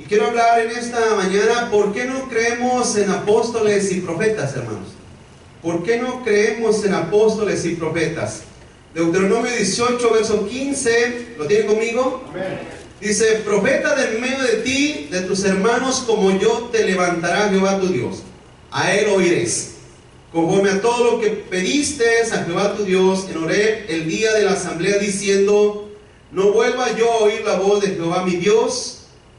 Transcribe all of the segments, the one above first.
Y quiero hablar en esta mañana, ¿por qué no creemos en apóstoles y profetas, hermanos? ¿Por qué no creemos en apóstoles y profetas? Deuteronomio 18, verso 15, ¿lo tienen conmigo? Amén. Dice, profeta de en medio de ti, de tus hermanos, como yo te levantará Jehová tu Dios. A él oiréis, conforme a todo lo que pediste a Jehová tu Dios en Horeb el día de la asamblea, diciendo, no vuelva yo a oír la voz de Jehová mi Dios,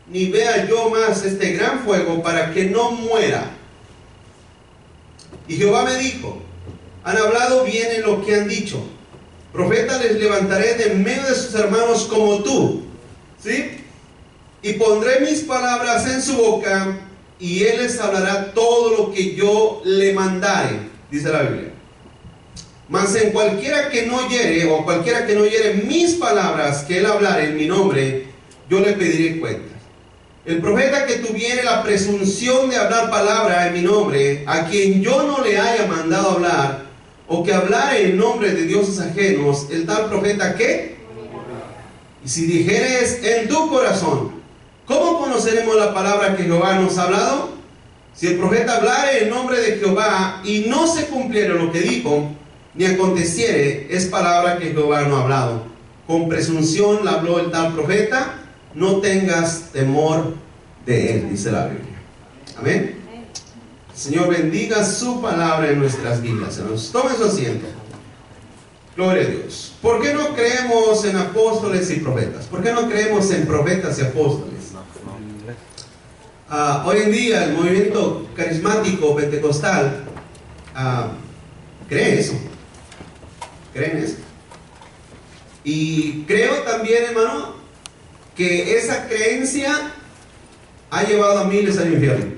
ni vea yo más este gran fuego, para que no muera. Y Jehová me dijo, han hablado bien en lo que han dicho. Profeta les levantaré de en medio de sus hermanos como tú, ¿sí? Y pondré mis palabras en su boca, y él les hablará todo lo que yo le mandare, dice la Biblia. Mas en cualquiera que no oyere, o cualquiera que no oyere mis palabras que él hablare en mi nombre, yo le pediré cuentas. El profeta que tuviere la presunción de hablar palabra en mi nombre, a quien yo no le haya mandado hablar, o que hablare en nombre de dioses ajenos, el tal profeta ¿qué? Y si dijeres en tu corazón, ¿cómo conoceremos la palabra que Jehová nos ha hablado? Si el profeta hablare en nombre de Jehová y no se cumpliere lo que dijo, ni aconteciere, es palabra que Jehová no ha hablado. Con presunción la habló el tal profeta, no tengas temor de él, dice la Biblia. Amén. El Señor bendiga su palabra en nuestras vidas. Tomen su asiento. Gloria a Dios. ¿Por qué no creemos en apóstoles y profetas? ¿Por qué no creemos en profetas y apóstoles? Hoy en día el movimiento carismático pentecostal cree eso. Creen eso. Y creo también, hermano, que esa creencia ha llevado a miles al infierno.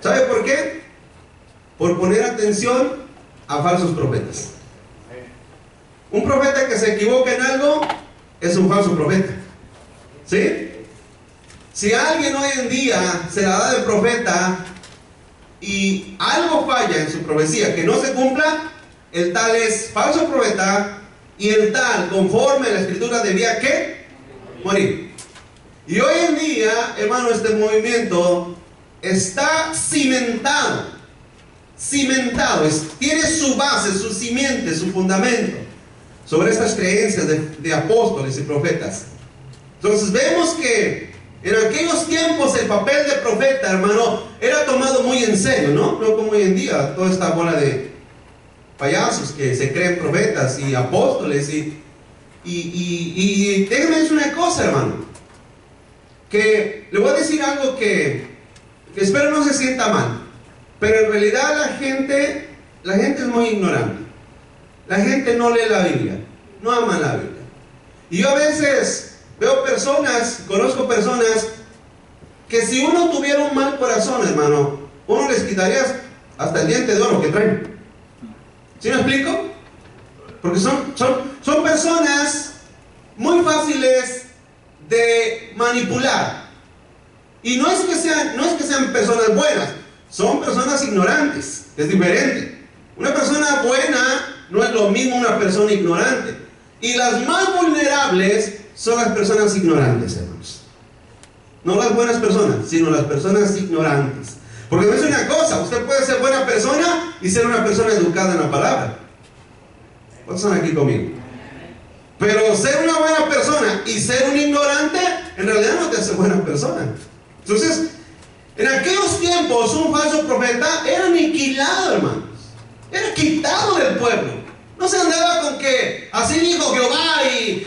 ¿Sabe por qué? Por poner atención a falsos profetas. Un profeta que se equivoca en algo es un falso profeta. ¿Sí? Si alguien hoy en día se la da de profeta y algo falla en su profecía que no se cumpla, el tal es falso profeta y el tal, conforme a la escritura, debía ¿qué? Morir. Y hoy en día, hermano, este movimiento está cimentado, tiene su base, su simiente, su fundamento sobre estas creencias de apóstoles y profetas. Entonces vemos que en aquellos tiempos el papel de profeta, hermano, era tomado muy en serio, ¿no? No como hoy en día, toda esta bola de payasos que se creen profetas y apóstoles y déjenme decir una cosa, hermano, que le voy a decir algo que espero no se sienta mal, pero en realidad la gente es muy ignorante. La gente no lee la Biblia, no ama la Biblia. Y yo a veces veo personas, conozco personas que si uno tuviera un mal corazón, hermano, uno les quitaría hasta el diente de oro que traen. ¿Sí me explico? Porque son personas muy fáciles de manipular. Y no es que sean personas buenas, son personas ignorantes, es diferente. Una persona buena no es lo mismo una persona ignorante. Y las más vulnerables son las personas ignorantes, hermanos. No las buenas personas, sino las personas ignorantes. Porque no es una cosa, usted puede ser buena persona y ser una persona educada en la palabra. ¿Cuántos están aquí conmigo? Pero ser una buena persona y ser un ignorante, en realidad no te hace buena persona. Entonces, en aquellos tiempos, un falso profeta era aniquilado, hermanos. Era quitado del pueblo. No se andaba con que así dijo Jehová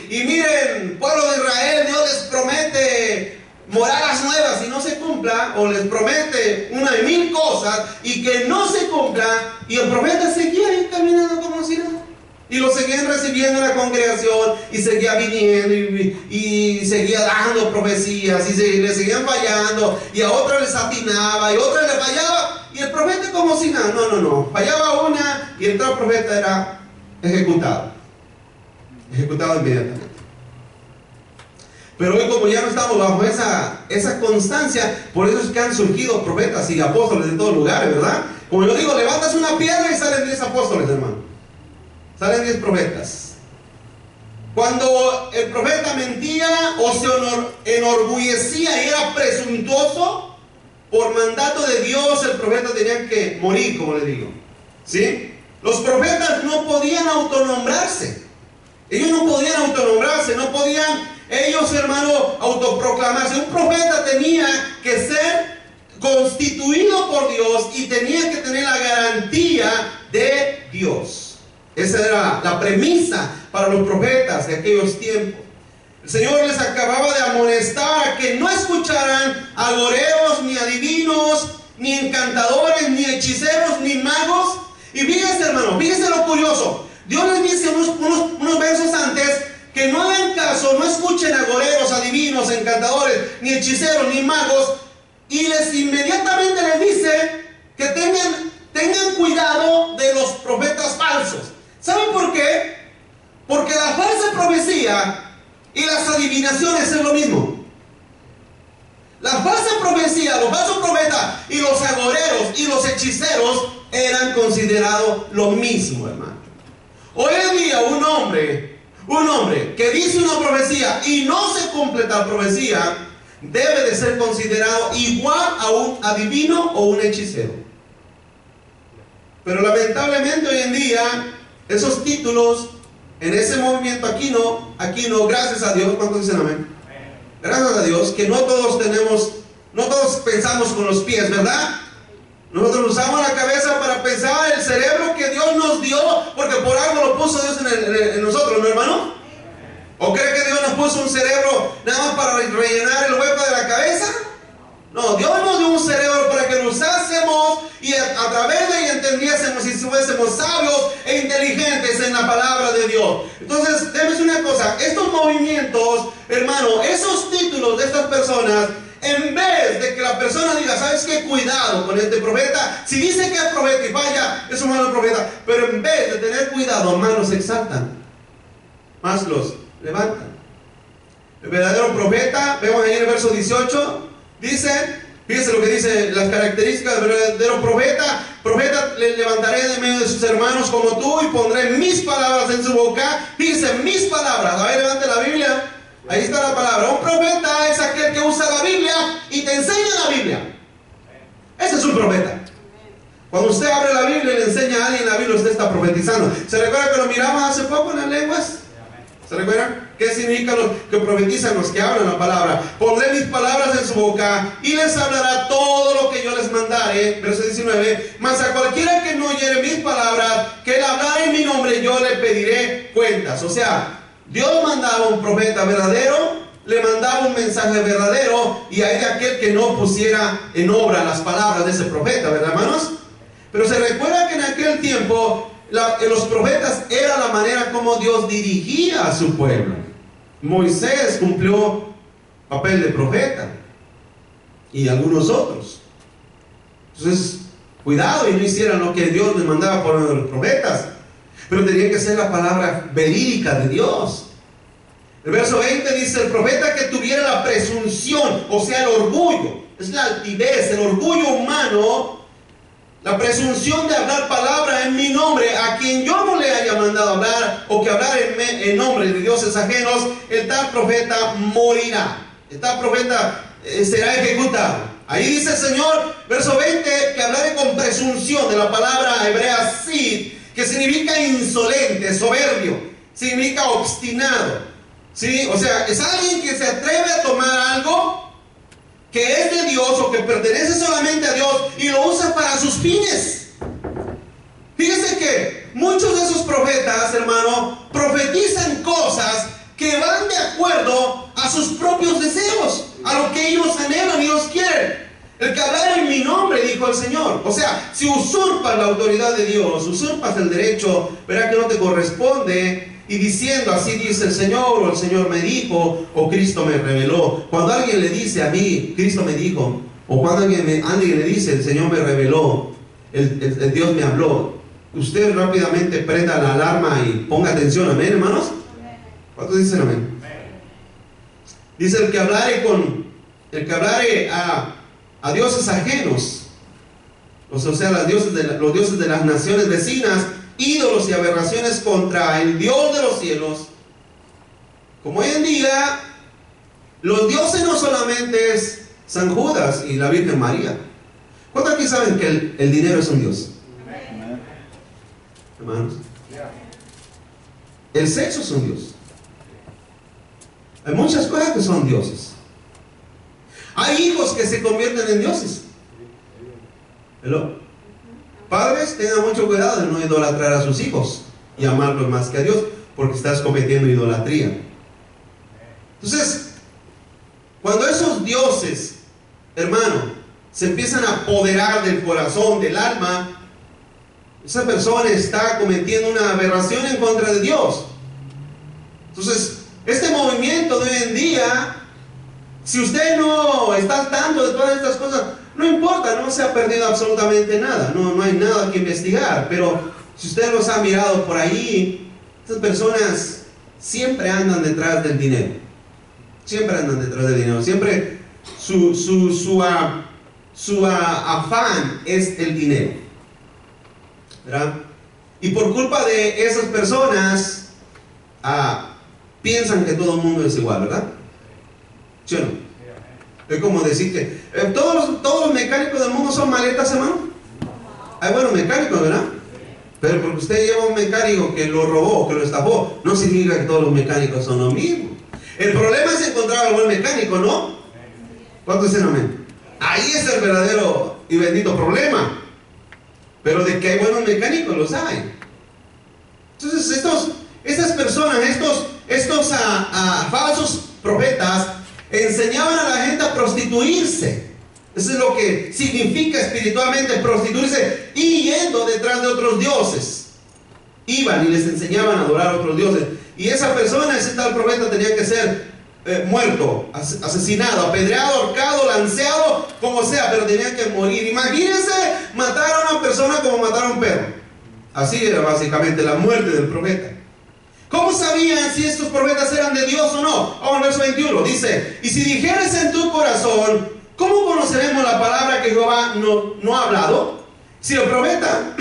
y miren, pueblo de Israel, Dios les promete moradas nuevas y no se cumpla, o les promete una de mil cosas y que no se cumpla, y el profeta seguía ahí caminando como si nada. Y lo seguían recibiendo en la congregación y seguía viniendo y seguía dando profecías y le seguían fallando, y a otros les atinaba y a otros les fallaba, y el profeta como si nada. No, fallaba una y el tal profeta era ejecutado inmediatamente. Pero hoy, como ya no estamos bajo esa constancia, por eso es que han surgido profetas y apóstoles de todos lugares, ¿verdad? Como yo digo, levantas una piedra y salen 10 apóstoles, hermano. Salen 10 profetas. Cuando el profeta mentía o se enorgullecía y era presuntuoso, por mandato de Dios el profeta tenía que morir, como le digo. ¿Sí? Los profetas no podían autonombrarse. Ellos no podían autonombrarse, no podían ellos, hermano, autoproclamarse. Un profeta tenía que ser constituido por Dios y tenía que tener la garantía de Dios. Esa era la premisa para los profetas de aquellos tiempos. El Señor les acababa de amonestar a que no escucharan agoreros, ni adivinos, ni encantadores, ni hechiceros, ni magos. Y fíjense, hermano, fíjense lo curioso. Dios les dice unos versos antes que no hagan caso, no escuchen agoreros, adivinos, encantadores, ni hechiceros, ni magos. Y inmediatamente les dice que tengan cuidado de los profetas falsos. ¿Saben por qué? Porque la falsa profecía y las adivinaciones es lo mismo. La falsa profecía, los falsos profetas y los agoreros y los hechiceros eran considerados lo mismo, hermano. Hoy en día un hombre que dice una profecía y no se completa la profecía debe de ser considerado igual a un adivino o un hechicero. Pero lamentablemente hoy en día esos títulos en ese movimiento aquí no, gracias a Dios. ¿Cuántos dicen amén? Gracias a Dios que no todos pensamos con los pies, ¿verdad? Nosotros usamos la cabeza para pensar, el cerebro que Dios nos dio, porque por algo lo puso Dios en nosotros, ¿no, hermano? ¿O cree que Dios nos puso un cerebro nada más para rellenar el hueco de la cabeza? No, Dios nos dio un cerebro para que lo usásemos y a través de él entendiésemos y fuésemos sabios e inteligentes en la palabra de Dios. Entonces, déjame decir una cosa, estos movimientos, hermano, esos títulos de estas personas, en vez de que la persona diga, ¿sabes qué? Cuidado con este profeta. Si dice que es profeta y vaya, es un malo profeta. Pero en vez de tener cuidado, más los exaltan, más los levantan. El verdadero profeta, vemos ahí en el verso 18, dice, fíjense lo que dice, las características del verdadero profeta. Profeta, le levantaré de medio de sus hermanos como tú y pondré mis palabras en su boca. Fíjense, mis palabras. A ver, levante la Biblia. Ahí está la palabra. Un profeta es aquel que usa la Biblia y te enseña la Biblia. Ese es un profeta. Cuando usted abre la Biblia y le enseña a alguien la Biblia, usted está profetizando. ¿Se recuerda que lo miramos hace poco en las lenguas? ¿Se recuerdan? ¿Qué significa los que profetizan, los que hablan la palabra? Pondré mis palabras en su boca y les hablará todo lo que yo les mandare. Verso 19. Mas a cualquiera que no oyere mis palabras, que él hablara en mi nombre, yo le pediré cuentas. O sea, Dios mandaba un profeta verdadero, le mandaba un mensaje verdadero, y hay de aquel que no pusiera en obra las palabras de ese profeta, ¿verdad, hermanos? Pero se recuerda que en aquel tiempo los profetas era la manera como Dios dirigía a su pueblo. Moisés cumplió papel de profeta y algunos otros. Entonces, cuidado y no hicieran lo que Dios les mandaba por los profetas, pero tenía que ser la palabra verídica de Dios. El verso 20 dice, el profeta que tuviera la presunción, o sea, el orgullo, es la altivez, el orgullo humano, la presunción de hablar palabra en mi nombre, a quien yo no le haya mandado hablar, o que hablar en nombre de dioses ajenos, el tal profeta morirá. El tal profeta será ejecutado. Ahí dice el Señor, verso 20, que hablaré con presunción, de la palabra hebrea sid, que significa insolente, soberbio, significa obstinado, ¿sí? O sea, es alguien que se atreve a tomar algo que es de Dios o que pertenece solamente a Dios y lo usa para sus fines. Fíjese que muchos de esos profetas, hermano, profetizan cosas que van de acuerdo a sus propios deseos, a lo que ellos anhelan y ellos quieren. El que hablara en mi nombre, dijo el Señor. O sea, si usurpas la autoridad de Dios, usurpas el derecho, verá que no te corresponde, y diciendo, así dice el Señor, o el Señor me dijo, o Cristo me reveló. Cuando alguien le dice a mí, Cristo me dijo, o cuando alguien le dice, el Señor me reveló, el Dios me habló, usted rápidamente prenda la alarma y ponga atención. Amén, hermanos. ¿Cuántos dicen amén? Dice, el que hablare a dioses ajenos, o sea, los dioses de las naciones vecinas, ídolos y aberraciones contra el Dios de los cielos, Como hoy en día, los dioses no solamente es San Judas y la Virgen María. ¿Cuántos aquí saben que el dinero es un dios? Hermanos, el sexo es un dios. Hay muchas cosas que son dioses. Hay hijos que se convierten en dioses. ¿Hello? Padres, tengan mucho cuidado de no idolatrar a sus hijos y amarlos más que a Dios, porque estás cometiendo idolatría. Entonces, cuando esos dioses, hermano, se empiezan a apoderar del corazón, del alma, esa persona está cometiendo una aberración en contra de Dios. Entonces, este movimiento de hoy en día, si usted no está al tanto de todas estas cosas, no importa, no se ha perdido absolutamente nada, no hay nada que investigar. Pero si usted los ha mirado por ahí, estas personas siempre andan detrás del dinero. Siempre andan detrás del dinero. Siempre su afán es el dinero, ¿verdad? Y por culpa de esas personas, piensan que todo el mundo es igual, ¿verdad? ¿Sí o no? Es como decir que todos los mecánicos del mundo son maletas, hermano. Hay buenos mecánicos, ¿verdad? Pero porque usted lleva un mecánico que lo robó, que lo estafó, no significa que todos los mecánicos son lo mismo. El problema es encontrar al buen mecánico, ¿no? ¿Cuántos dicen amén? Ahí es el verdadero y bendito problema. Pero de que hay buenos mecánicos, los hay. Entonces estas personas, estos falsos profetas, enseñaban a la gente a prostituirse. Eso es lo que significa espiritualmente prostituirse, y yendo detrás de otros dioses. Iban y les enseñaban a adorar a otros dioses. Y esa persona, ese tal profeta, tenía que ser muerto, asesinado, apedreado, ahorcado, lanceado, como sea, pero tenía que morir. Imagínense matar a una persona como matar a un perro. Así era básicamente la muerte del profeta. ¿Cómo sabían si estos profetas eran de Dios o no? Vamos al verso 21, dice: y si dijeres en tu corazón, ¿cómo conoceremos la palabra que Jehová no ha hablado? Si el profeta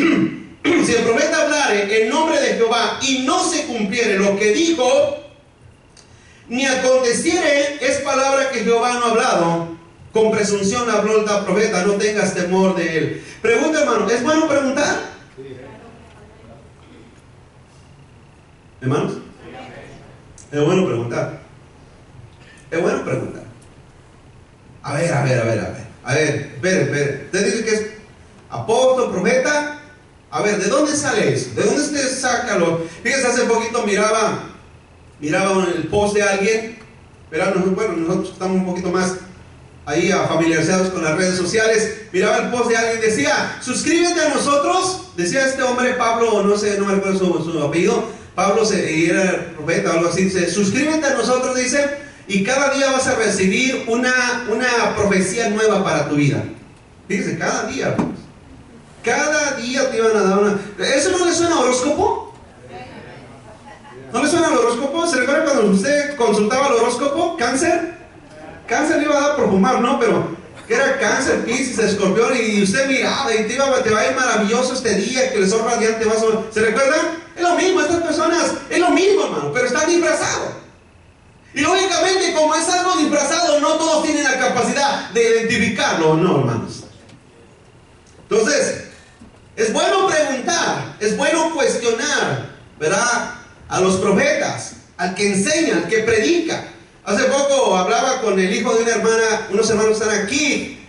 hablare en nombre de Jehová y no se cumpliere lo que dijo, ni aconteciere, es palabra que Jehová no ha hablado. Con presunción habló el tal profeta, no tengas temor de él. Pregunta, hermano, ¿es bueno preguntar? Hermanos, es bueno preguntar. Es bueno preguntar. A ver. Usted dice que es apóstol, profeta. A ver, ¿de dónde sale eso? ¿De dónde usted saca lo? Fíjense, hace poquito miraba el post de alguien. Pero nosotros estamos un poquito más ahí familiarizados con las redes sociales. Miraba el post de alguien, decía: suscríbete a nosotros. Decía este hombre, Pablo, no me recuerdo su apellido. Pablo era profeta o algo así. Dice: suscríbete a nosotros, dice, y cada día vas a recibir una profecía nueva para tu vida. Fíjense, cada día, pues. Cada día te iban a dar una. ¿Eso no le suena a horóscopo? ¿No le suena al horóscopo? ¿Se recuerda cuando usted consultaba el horóscopo? ¿Cáncer? Cáncer le iba a dar por fumar, ¿no? Pero que era Cáncer, Piscis, Escorpión, y usted miraba y te va a ir maravilloso este día, que el sol radiante va a... ¿Se recuerdan? Es lo mismo, estas personas, es lo mismo, hermano, pero están disfrazados. Y lógicamente, como es algo disfrazado, no todos tienen la capacidad de identificarlo, ¿no, hermanos? Entonces, es bueno preguntar, es bueno cuestionar, ¿verdad? A los profetas, al que enseña, al que predica. Hace poco hablaba con el hijo de una hermana, unos hermanos están aquí,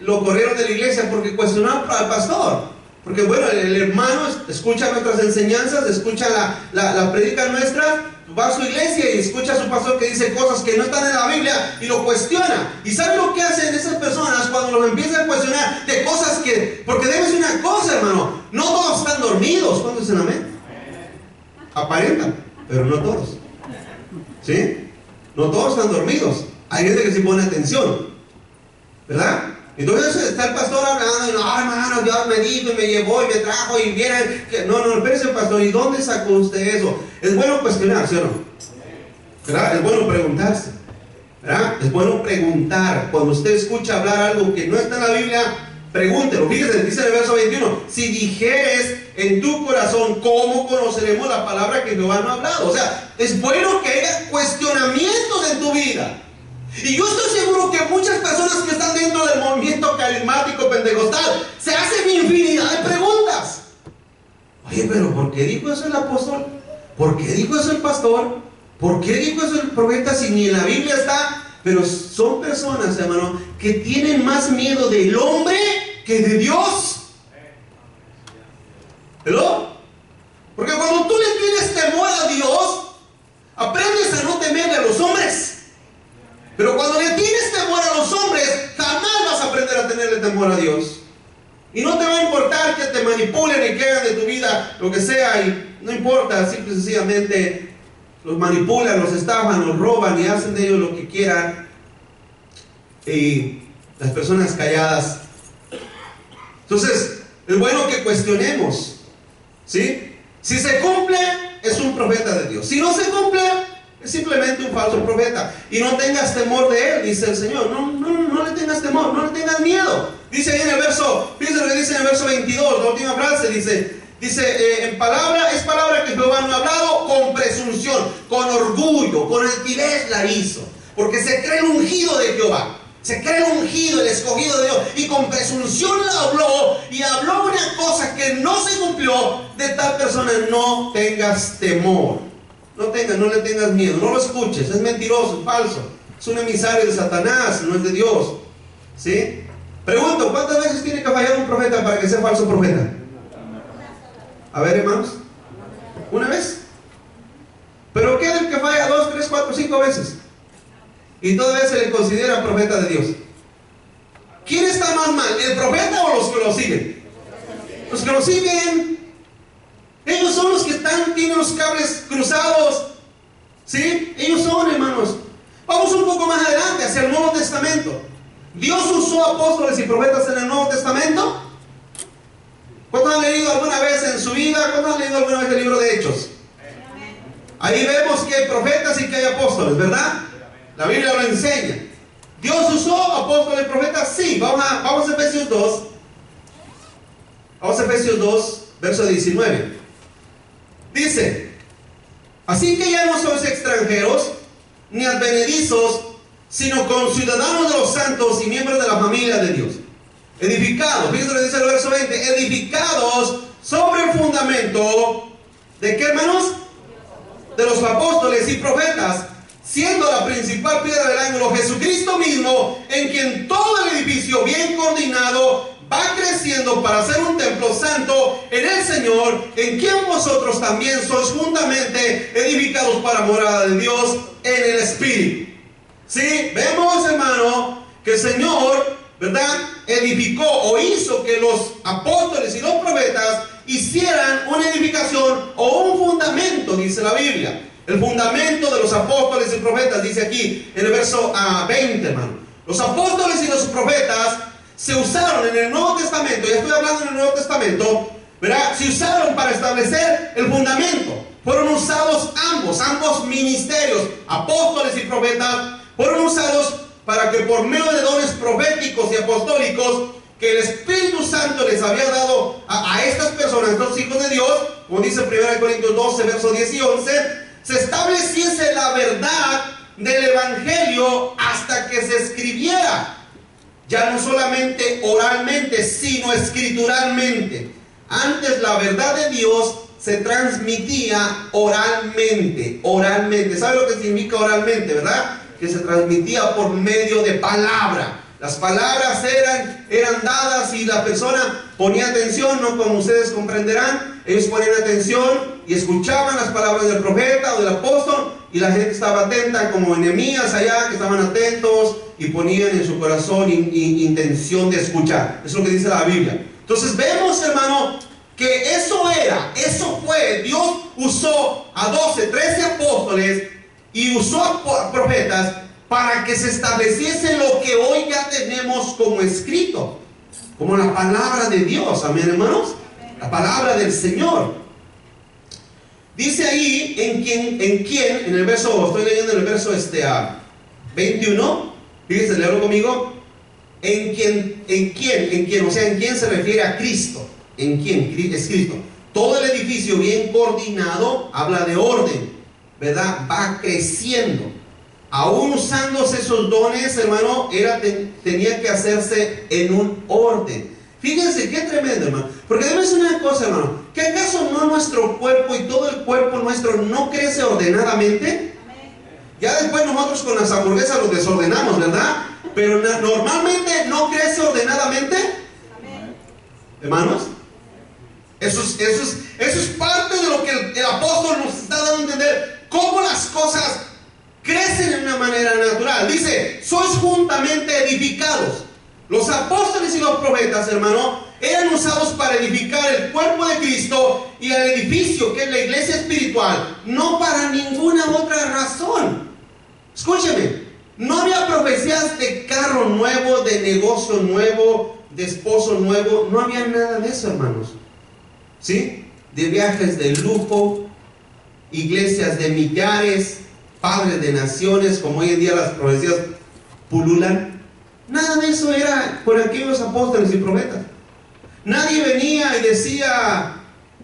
lo corrieron de la iglesia porque cuestionaron al pastor. Porque bueno, el hermano escucha nuestras enseñanzas, escucha la predica nuestra, va a su iglesia y escucha a su pastor que dice cosas que no están en la Biblia y lo cuestiona. ¿Y sabe lo que hacen esas personas cuando los empiezan a cuestionar de cosas que... Porque debe ser una cosa, hermano, no todos están dormidos. ¿Cuándo dicen amén? Aparentan, pero no todos. ¿Sí? No todos están dormidos. Hay gente que sí pone atención, ¿verdad? Entonces está el pastor hablando y no, hermano, Dios me dijo y me llevó y me trajo y viene. No, espérese, pastor, ¿y dónde sacó usted eso? Es bueno cuestionar, ¿sí o no? ¿Verdad? Es bueno preguntarse, ¿verdad? Es bueno preguntar. Cuando usted escucha hablar algo que no está en la Biblia, Pregúntelo. Fíjese, dice en el verso 21, si dijeres en tu corazón, ¿cómo conoceremos la palabra que Jehová no ha hablado? O sea, es bueno que haya cuestionamientos en tu vida. Y yo estoy seguro que muchas personas que están dentro del movimiento carismático pentecostal se hacen infinidad de preguntas. Oye, pero ¿por qué dijo eso el apóstol? ¿Por qué dijo eso el pastor? ¿Por qué dijo eso el profeta si ni en la Biblia está? Pero son personas, hermano, que tienen más miedo del hombre que de Dios. ¿Verdad? Porque cuando tú le tienes temor a Dios, aprendes a no temerle a los hombres. Pero cuando le tienes temor a los hombres, jamás vas a aprender a tenerle temor a Dios. Y no te va a importar que te manipulen y que hagan de tu vida lo que sea, y no importa, simple y sencillamente los manipulan, los estafan, los roban y hacen de ellos lo que quieran. Y las personas calladas. Entonces, es bueno que cuestionemos, ¿sí? Si se cumple, es un profeta de Dios. Si no se cumple, es simplemente un falso profeta. Y no tengas temor de él, dice el Señor. No le tengas temor, no le tengas miedo. Dice ahí en el verso, fíjense lo que dice en el verso 22, la última frase, dice, es palabra que Jehová no ha hablado con presunción, con orgullo, con altivez la hizo. Porque se cree el ungido de Jehová. Se cree el ungido, el escogido de Dios, y con presunción la habló, y habló una cosa que no se cumplió. De tal persona no tengas temor, no le tengas miedo, no lo escuches, es mentiroso, es falso, es un emisario de Satanás, no es de Dios, ¿sí? Pregunto, ¿cuántas veces tiene que fallar un profeta para que sea falso profeta? A ver, hermanos, ¿una vez? ¿Pero qué del que falla 2, 3, 4, 5 veces? Y todavía se le considera profeta de Dios. ¿Quién está más mal, el profeta o los que lo siguen? Los que lo siguen. Ellos son los que tienen los cables cruzados, ¿sí? Ellos son, hermanos. Vamos un poco más adelante, hacia el Nuevo Testamento. ¿Dios usó apóstoles y profetas en el Nuevo Testamento? ¿Cuántos han leído alguna vez en su vida? ¿Cuántos han leído alguna vez el libro de Hechos? Ahí vemos que hay profetas y que hay apóstoles, ¿verdad? La Biblia lo enseña. ¿Dios usó apóstoles y profetas? Sí. Vamos a Efesios 2. Vamos a Efesios 2, verso 19. Dice: así que ya no sois extranjeros ni advenedizos, sino conciudadanos de los santos y miembros de la familia de Dios, edificados, fíjense lo que dice el verso 20, edificados sobre el fundamento ¿de qué, hermanos? De los apóstoles y profetas, siendo la principal piedra del ángulo Jesucristo mismo, en quien todo el edificio bien coordinado va creciendo para ser un templo santo en el Señor, en quien vosotros también sois juntamente edificados para morada de Dios en el Espíritu. ¿Sí? Vemos, hermano, que el Señor, ¿verdad?, edificó o hizo que los apóstoles y los profetas hicieran una edificación o un fundamento, dice la Biblia. El fundamento de los apóstoles y profetas, dice aquí en el verso 20, hermano. Los apóstoles y los profetas se usaron en el Nuevo Testamento, ya estoy hablando en el Nuevo Testamento, ¿verdad? Se usaron para establecer el fundamento. Fueron usados ambos ministerios, apóstoles y profetas, fueron usados para que por medio de dones proféticos y apostólicos que el Espíritu Santo les había dado a estas personas, estos hijos de Dios, como dice 1 Corintios 12, versos 10 y 11, se estableciese la verdad del Evangelio hasta que se escribiera, ya no solamente oralmente, sino escrituralmente. Antes la verdad de Dios se transmitía oralmente. ¿Sabe lo que significa oralmente, verdad? Que se transmitía por medio de palabra. Las palabras eran dadas y la persona ponía atención, no como ustedes comprenderán. Ellos ponían atención y escuchaban las palabras del profeta o del apóstol, y la gente estaba atenta, como Nehemías allá, que estaban atentos y ponían en su corazón intención de escuchar. Eso es lo que dice la Biblia. Entonces vemos, hermano, que eso fue, Dios usó a 12, 13 apóstoles y usó a profetas para que se estableciese lo que hoy ya tenemos como escrito, como la palabra de Dios. Amén, hermanos. La palabra del Señor. Dice ahí en el verso, estoy leyendo en el verso 21, fíjense, léalo conmigo. o sea, ¿en quién se refiere a Cristo? ¿En quién? Es Cristo. Todo el edificio bien coordinado habla de orden, ¿verdad? Va creciendo. Aún usándose esos dones, hermano, tenía que hacerse en un orden. Fíjense qué tremendo, hermano. Porque debe ser una cosa, hermano. ¿Que acaso no nuestro cuerpo y todo el cuerpo nuestro no crece ordenadamente? Ya después nosotros con las hamburguesas los desordenamos, ¿verdad? Pero normalmente no crece ordenadamente. Hermanos, eso es parte de lo que el apóstol nos está dando a entender. Cómo las cosas crecen de una manera natural. Dice, sois juntamente edificados. Los apóstoles y los profetas, hermano, eran usados para edificar el cuerpo de Cristo y el edificio que es la iglesia espiritual, no para ninguna otra razón. Escúcheme, no había profecías de carro nuevo, de negocio nuevo, de esposo nuevo, no había nada de eso, hermanos. ¿Sí? De viajes de lujo, iglesias de millares, padres de naciones, como hoy en día las profecías pululan. Nada de eso era por aquellos apóstoles y profetas. Nadie venía y decía,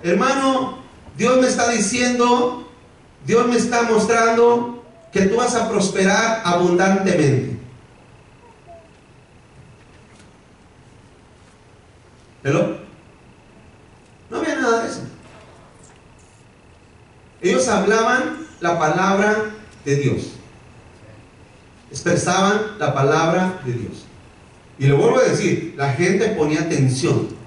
hermano, Dios me está diciendo, Dios me está mostrando que tú vas a prosperar abundantemente. ¿Hello? No había nada de eso. Ellos hablaban la palabra de Dios. Expresaban la palabra de Dios. Y le vuelvo a decir, la gente ponía atención.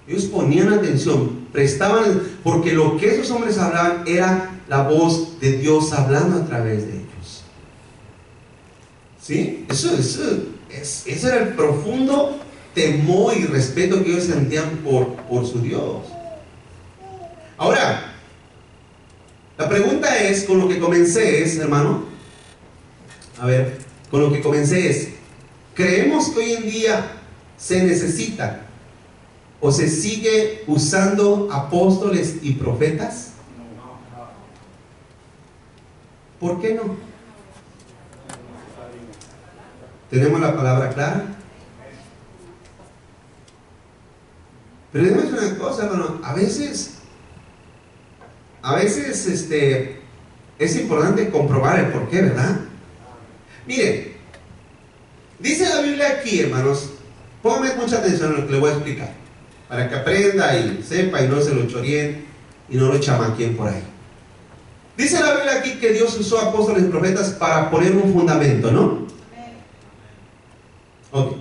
Ellos ponían atención, prestaban, porque lo que esos hombres hablaban era la voz de Dios hablando a través de ellos. ¿Sí? Ese era el profundo temor y respeto que ellos sentían por su Dios. Ahora, la pregunta es, con lo que comencé es, hermano, con lo que comencé es, ¿creemos que hoy en día se necesita o se sigue usando apóstoles y profetas? ¿Por qué no? ¿Tenemos la palabra clara? Pero déjame decir una cosa, hermano, a veces es importante comprobar el por qué, ¿verdad? Mire, dice la Biblia aquí, hermanos, póngame mucha atención a lo que le voy a explicar, para que aprenda y sepa y no se lo choreen y no lo chamaqueen por ahí. Dice la Biblia aquí que Dios usó apóstoles y profetas para poner un fundamento, ¿no? Ok.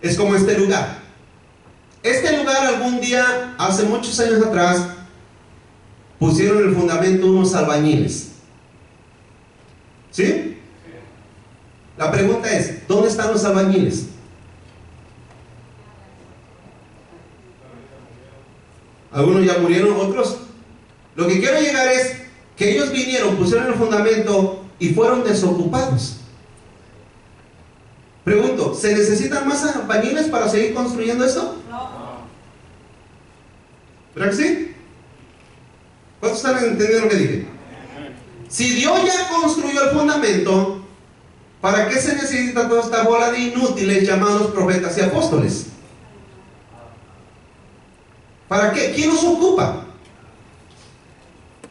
Es como este lugar. Este lugar algún día, hace muchos años atrás, pusieron el fundamento unos albañiles. ¿Sí? La pregunta es, ¿dónde están los albañiles? Algunos ya murieron, otros. Lo que quiero llegar es que ellos vinieron, pusieron el fundamento y fueron desocupados. Pregunto, ¿se necesitan más albañiles para seguir construyendo esto? No. ¿Verdad que sí? ¿Cuántos están entendiendo lo que dije? Si Dios ya construyó el fundamento, ¿para qué se necesita toda esta bola de inútiles llamados profetas y apóstoles? ¿Para qué? ¿Quién los ocupa?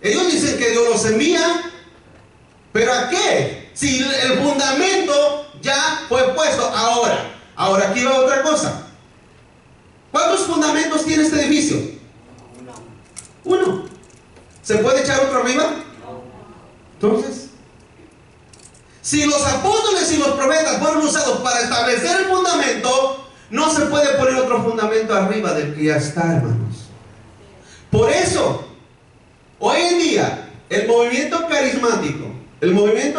Ellos dicen que Dios los envía, ¿pero a qué? Si el fundamento ya fue puesto. Ahora aquí va otra cosa. ¿Cuántos fundamentos tiene este edificio? Uno. ¿Se puede echar otro arriba? Entonces, si los apóstoles y los profetas fueron usados para establecer el fundamento, no se puede poner otro fundamento arriba del que ya está, hermanos. Por eso, hoy en día, el movimiento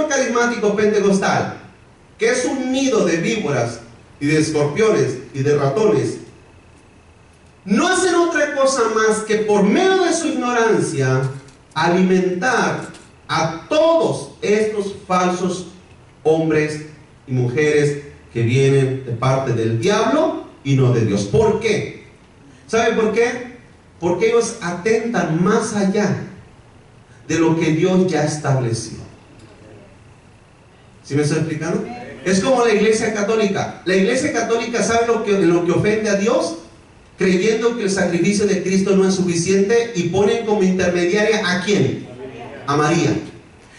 carismático pentecostal, que es un nido de víboras y de escorpiones y de ratones, no hacen otra cosa más que por medio de su ignorancia alimentar a todos estos falsos hombres y mujeres que vienen de parte del diablo y no de Dios. ¿Por qué? ¿Sabe por qué? Porque ellos atentan más allá de lo que Dios ya estableció. ¿Sí me estoy explicando? Es como la iglesia católica. La iglesia católica sabe en lo que ofende a Dios, creyendo que el sacrificio de Cristo no es suficiente, y ponen como intermediaria ¿a quién? A María.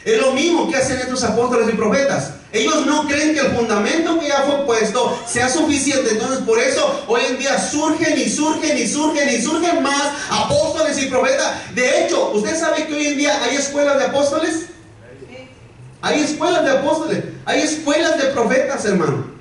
Es lo mismo que hacen estos apóstoles y profetas. Ellos no creen que el fundamento que ya fue puesto sea suficiente. Entonces por eso hoy en día surgen más apóstoles y profetas. De hecho, ¿usted sabe que hoy en día hay escuelas de apóstoles? Hay escuelas de apóstoles, hay escuelas de profetas, hermano.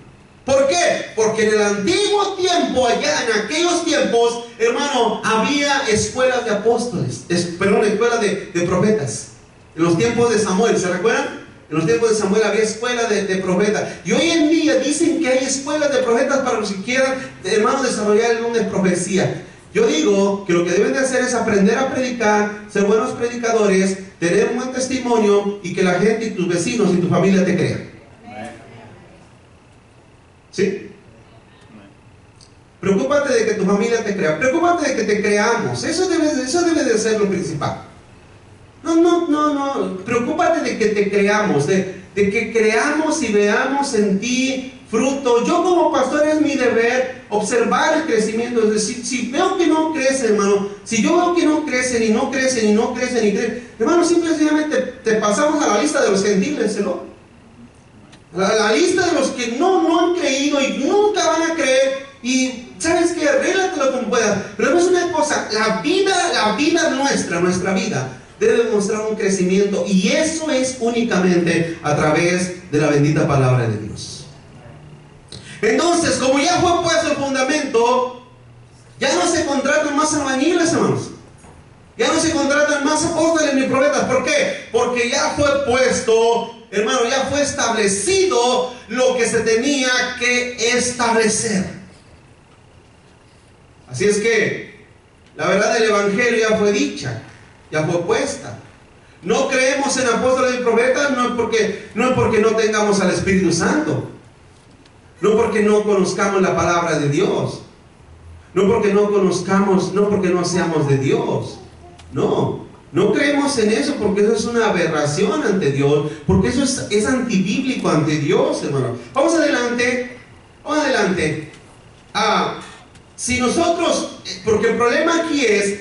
¿Por qué? Porque en el antiguo tiempo, allá en aquellos tiempos, hermano, había escuelas de apóstoles, escuelas de profetas. En los tiempos de Samuel, ¿se recuerdan? En los tiempos de Samuel había escuelas de profetas. Y hoy en día dicen que hay escuelas de profetas para los que quieran, hermanos, desarrollar el don de profecía. Yo digo que lo que deben de hacer es aprender a predicar, ser buenos predicadores, tener un buen testimonio, y que la gente y tus vecinos y tu familia te crean. ¿Sí? Preocúpate de que tu familia te crea. Preocúpate de que te creamos. Eso debe de ser lo principal. No. Preocúpate de que te creamos, de que creamos y veamos en ti fruto. Yo como pastor es mi deber observar el crecimiento. Es decir, si veo que no crece, hermano, si yo veo que no crecen y no crecen y no crecen y crecen, hermano, simplemente te pasamos a la lista de los gentiles, ¿no? La lista de los que no han creído y nunca van a creer. Y ¿sabes qué? Arréglatelo como puedas. Pero es una cosa, la vida nuestra vida debe demostrar un crecimiento, y eso es únicamente a través de la bendita palabra de Dios. Entonces, como ya fue puesto el fundamento, ya no se contratan más albañiles, hermanos. Ya no se contratan más apóstoles ni profetas. ¿Por qué? Porque ya fue puesto, hermano, ya fue establecido lo que se tenía que establecer. Así es que la verdad del evangelio ya fue dicha, ya fue puesta. No creemos en apóstoles y profetas, no es porque no tengamos al Espíritu Santo, no porque no conozcamos la palabra de Dios, no porque no seamos de Dios. No creemos en eso, porque eso es una aberración ante Dios, porque eso es antibíblico ante Dios, hermano. Vamos adelante. Si nosotros, porque el problema aquí es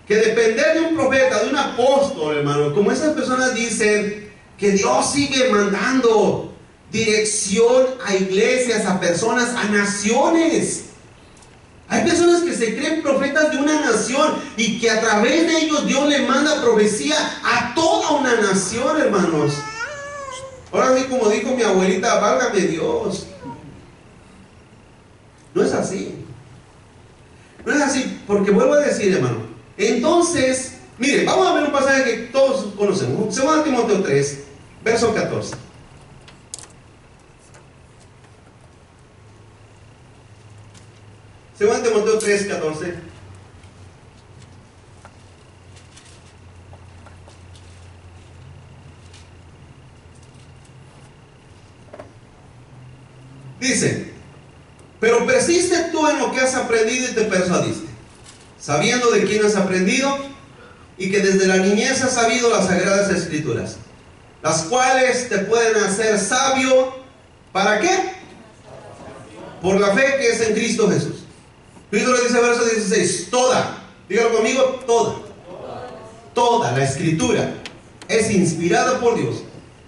que depender de un profeta, de un apóstol, hermano, como esas personas dicen que Dios sigue mandando dirección a iglesias, a personas, a naciones. Hay personas que se creen profetas de una nación, y que a través de ellos Dios le manda profecía a toda una nación, hermanos. Ahora sí, como dijo mi abuelita, válgame Dios. No es así. No es así, porque vuelvo a decir, hermano. Entonces, mire, vamos a ver un pasaje que todos conocemos. 2 Timoteo 3, verso 14. Según Timoteo 3, 14. Dice: pero persiste tú en lo que has aprendido y te persuadiste, sabiendo de quién has aprendido, y que desde la niñez has sabido las sagradas escrituras, las cuales te pueden hacer sabio. ¿Para qué? Por la fe que es en Cristo Jesús. Cristo le dice, verso 16, dígalo conmigo, toda la escritura es inspirada por Dios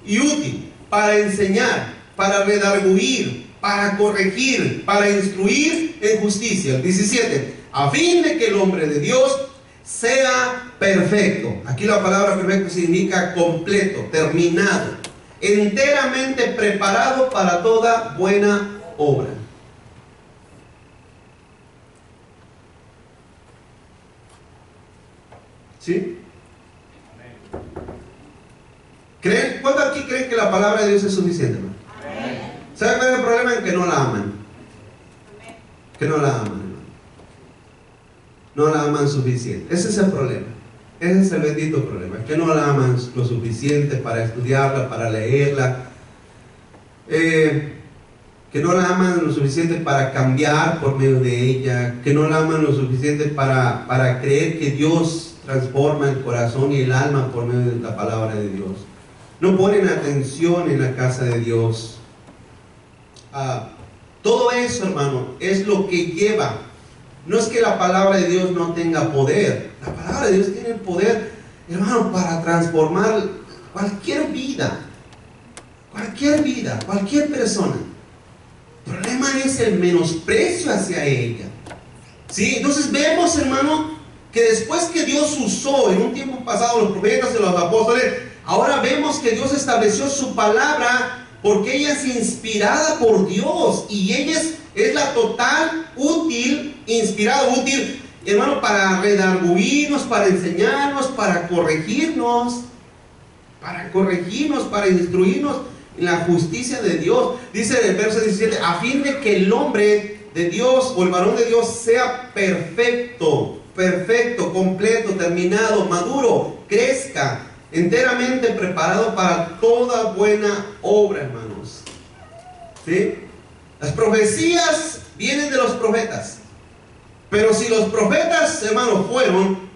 y útil para enseñar, para redarguir, para corregir, para instruir en justicia. 17, a fin de que el hombre de Dios sea perfecto. Aquí la palabra perfecto significa completo, terminado, enteramente preparado para toda buena obra. ¿Sí? ¿Cuántos aquí creen que la palabra de Dios es suficiente, hermano? ¿Saben cuál es el problema? En que no la aman. Que no la aman, hermano. No la aman suficiente. Ese es el problema. Ese es el bendito problema. Que no la aman lo suficiente para estudiarla, para leerla. Que no la aman lo suficiente para cambiar por medio de ella. Que no la aman lo suficiente para creer que Dios transforma el corazón y el alma por medio de la palabra de Dios. No ponen atención en la casa de Dios. Todo eso, hermano, es lo que lleva. No es que la palabra de Dios no tenga poder. La palabra de Dios tiene el poder, hermano, para transformar cualquier vida, cualquier persona. El problema es el menosprecio hacia ella. ¿Sí? Entonces vemos, hermano, que después que Dios usó en un tiempo pasado los profetas y los apóstoles, ahora vemos que Dios estableció su palabra porque ella es inspirada por Dios y ella es la total, útil, inspirada, útil, hermano, para redarguirnos, para enseñarnos, para corregirnos, para instruirnos en la justicia de Dios. Dice en el verso 17, a fin de que el hombre de Dios o el varón de Dios sea perfecto, completo, terminado, maduro, crezca, enteramente preparado para toda buena obra, hermanos. ¿Sí? Las profecías vienen de los profetas. Pero si los profetas, hermanos, fueron,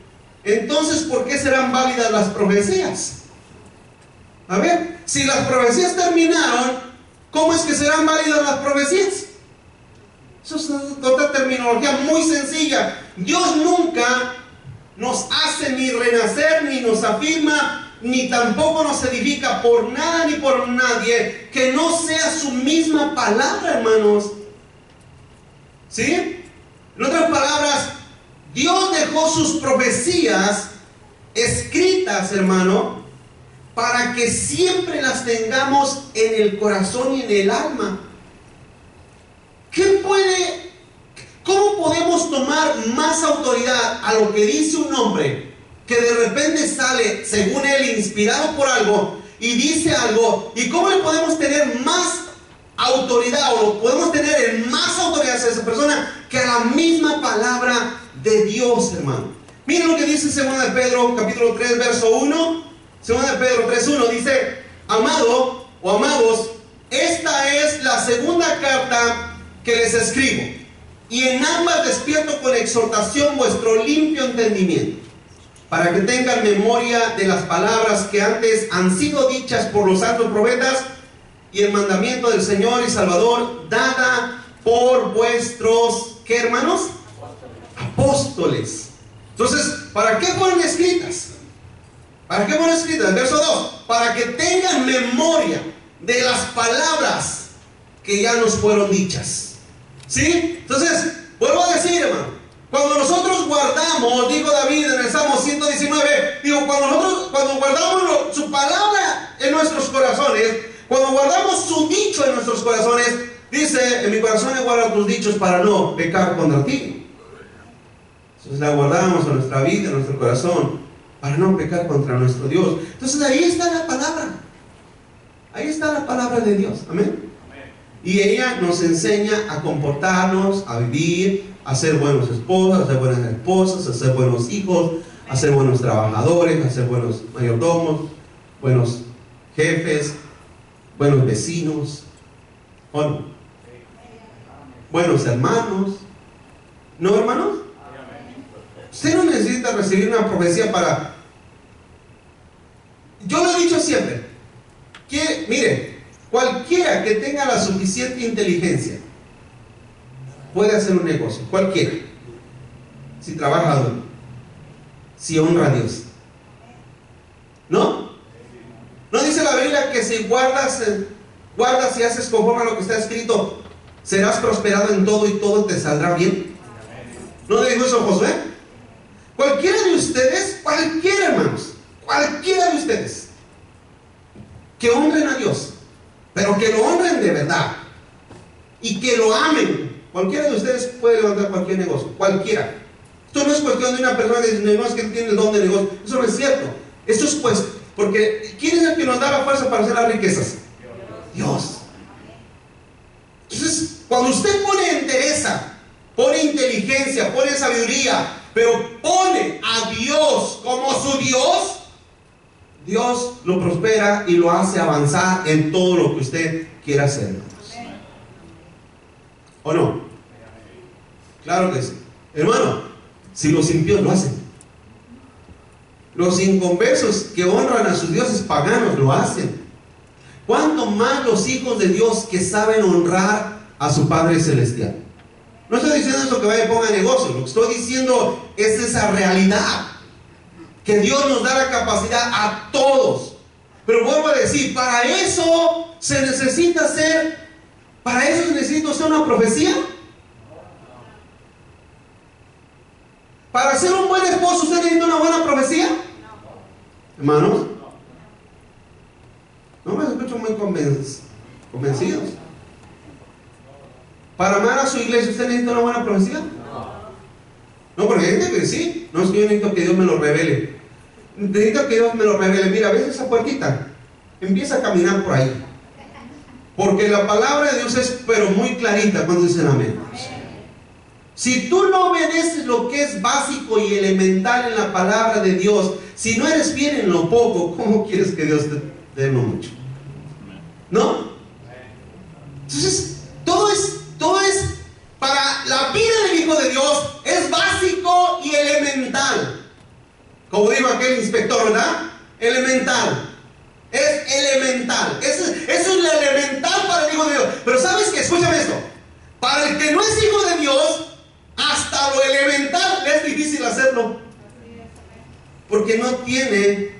entonces ¿por qué serán válidas las profecías? A ver, si las profecías terminaron, ¿cómo es que serán válidas las profecías? Eso es otra terminología muy sencilla. Dios nunca nos hace ni renacer, ni nos afirma, ni tampoco nos edifica por nada ni por nadie que no sea su misma palabra, hermanos. ¿Sí? En otras palabras, Dios dejó sus profecías escritas, hermano, para que siempre las tengamos en el corazón y en el alma. ¿Cómo podemos tomar más autoridad a lo que dice un hombre que de repente sale, según él, inspirado por algo y dice algo? ¿Y cómo le podemos tener más autoridad o lo podemos tener en más autoridad hacia esa persona que a la misma palabra de Dios, hermano? Miren lo que dice 2 de Pedro, capítulo 3, verso 1. 2 de Pedro 3:1 dice: amado o amados, esta es la segunda carta que les escribo, y en ambas despierto con exhortación vuestro limpio entendimiento, para que tengan memoria de las palabras que antes han sido dichas por los santos profetas, y el mandamiento del Señor y Salvador, dada por vuestros, ¿qué, hermanos? Apóstoles. Entonces, ¿para qué fueron escritas? ¿Para qué fueron escritas? Verso 2, para que tengan memoria de las palabras que ya nos fueron dichas. ¿Sí? Entonces, vuelvo a decir, hermano, cuando nosotros guardamos, dijo David en el Salmo 119, cuando guardamos su palabra en nuestros corazones, cuando guardamos su dicho en nuestros corazones, dice, en mi corazón he guardado tus dichos para no pecar contra ti. Entonces la guardamos en nuestra vida, en nuestro corazón, para no pecar contra nuestro Dios. Entonces ahí está la palabra. Ahí está la palabra de Dios. Amén. Y ella nos enseña a comportarnos, a vivir, a ser buenos esposos, a ser buenas esposas, a ser buenos hijos, a ser buenos trabajadores, a ser buenos mayordomos, buenos jefes, buenos vecinos, ¿o no? Buenos hermanos. ¿No, hermanos? Usted no necesita recibir una profecía para... Yo lo he dicho siempre, que, mire, cualquiera que tenga la suficiente inteligencia puede hacer un negocio, cualquiera, si trabaja duro, si honra a Dios. ¿No? ¿No dice la Biblia que si guardas y haces conforme a lo que está escrito, serás prosperado en todo y todo te saldrá bien? ¿No le dijo eso Josué? Cualquiera de ustedes, cualquiera, hermanos, cualquiera de ustedes que honren a Dios, pero que lo honren de verdad y que lo amen, cualquiera de ustedes puede levantar cualquier negocio, cualquiera. Esto no es cuestión de una persona que dice, no, es que tiene el don de negocio. Eso no es cierto. Esto es pues, porque ¿quién es el que nos da la fuerza para hacer las riquezas? Dios. Entonces, cuando usted pone entereza, pone inteligencia, pone sabiduría, pero pone a Dios como su Dios, Dios lo prospera y lo hace avanzar en todo lo que usted quiera hacer, hermanos. ¿O no? Claro que sí. Hermano, si los impíos lo hacen, los inconversos que honran a sus dioses paganos lo hacen. ¿cuánto más los hijos de Dios que saben honrar a su Padre Celestial? No estoy diciendo eso que vaya y ponga negocio. Lo que estoy diciendo es esa realidad, que Dios nos da la capacidad a todos. Pero vuelvo a decir, para eso se necesita para eso se necesita hacer una profecía. Para ser un buen esposo, ¿usted necesita una buena profecía? Hermanos, no me escucho muy convencidos. Para amar a su iglesia, ¿usted necesita una buena profecía? No, porque hay gente que sí. No, es que yo necesito que Dios me lo revele. Necesito que Dios me lo revele. Mira, ¿ves esa puerquita? Empieza a caminar por ahí. Porque la palabra de Dios es pero muy clarita cuando dicen amén. Si tú no obedeces lo que es básico y elemental en la palabra de Dios, si no eres fiel en lo poco, ¿cómo quieres que Dios te dé lo mucho? ¿No? Entonces, todo es para la vida del Hijo de Dios, es básico y elemental. Como dijo aquel inspector, ¿verdad? Elemental. Es elemental. Eso es lo elemental para el Hijo de Dios. Pero ¿sabes qué? Escúchame esto. Para el que no es hijo de Dios, hasta lo elemental le es difícil hacerlo. Porque no tiene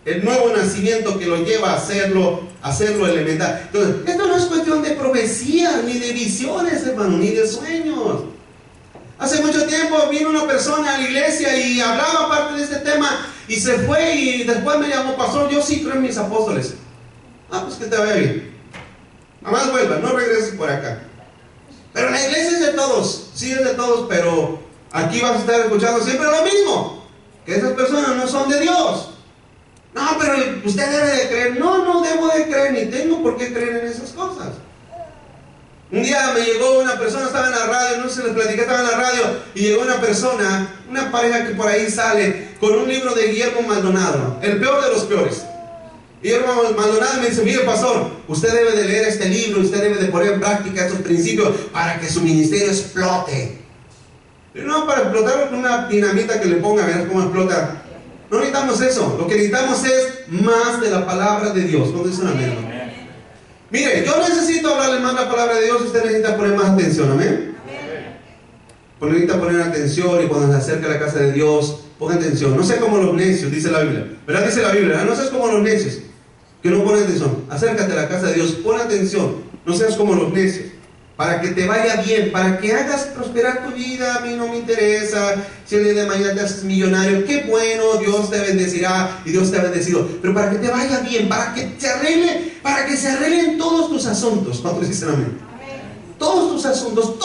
el nuevo nacimiento que lo lleva a hacerlo elemental. Entonces, esto no es cuestión de profecía, ni de visiones, hermano, ni de sueños. Hace mucho tiempo vino una persona a la iglesia y hablaba parte de este tema y se fue y después me llamó: pastor, yo sí creo en mis apóstoles. Pues que te vaya bien. Nada más vuelva, no regreses por acá. Pero la iglesia es de todos, sí es de todos, pero aquí vas a estar escuchando siempre lo mismo, que esas personas no son de Dios. No, pero usted debe de creer. No debo de creer, ni tengo por qué creer en esas cosas. Un día me llegó una persona, estaba en la radio, no sé, les platiqué, estaba en la radio, y llegó una persona, una pareja que por ahí sale, con un libro de Guillermo Maldonado, el peor de los peores. Guillermo Maldonado me dice: mire, pastor, usted debe de leer este libro, usted debe de poner en práctica estos principios para que su ministerio explote. Y no para explotar con una dinamita que le ponga, verás cómo explota. No necesitamos eso. Lo que necesitamos es más de la palabra de Dios. ¿Cuándo dicen amén? Mire, yo necesito hablarle más la palabra de Dios. Usted necesita poner más atención. Amén. Necesita poner atención, y cuando se acerca a la casa de Dios, ponga atención. No sea como los necios, dice la Biblia. ¿Verdad? Dice la Biblia, ¿verdad? No seas como los necios que no ponen atención. Acércate a la casa de Dios, pon atención. No seas como los necios, para que te vaya bien, para que hagas prosperar tu vida. A mí no me interesa si el día de mañana te haces millonario. Qué bueno, Dios te bendecirá y Dios te ha bendecido. Pero para que te vaya bien, para que se arreglen todos tus asuntos. ¿Cuántos dicen amén? Todos tus asuntos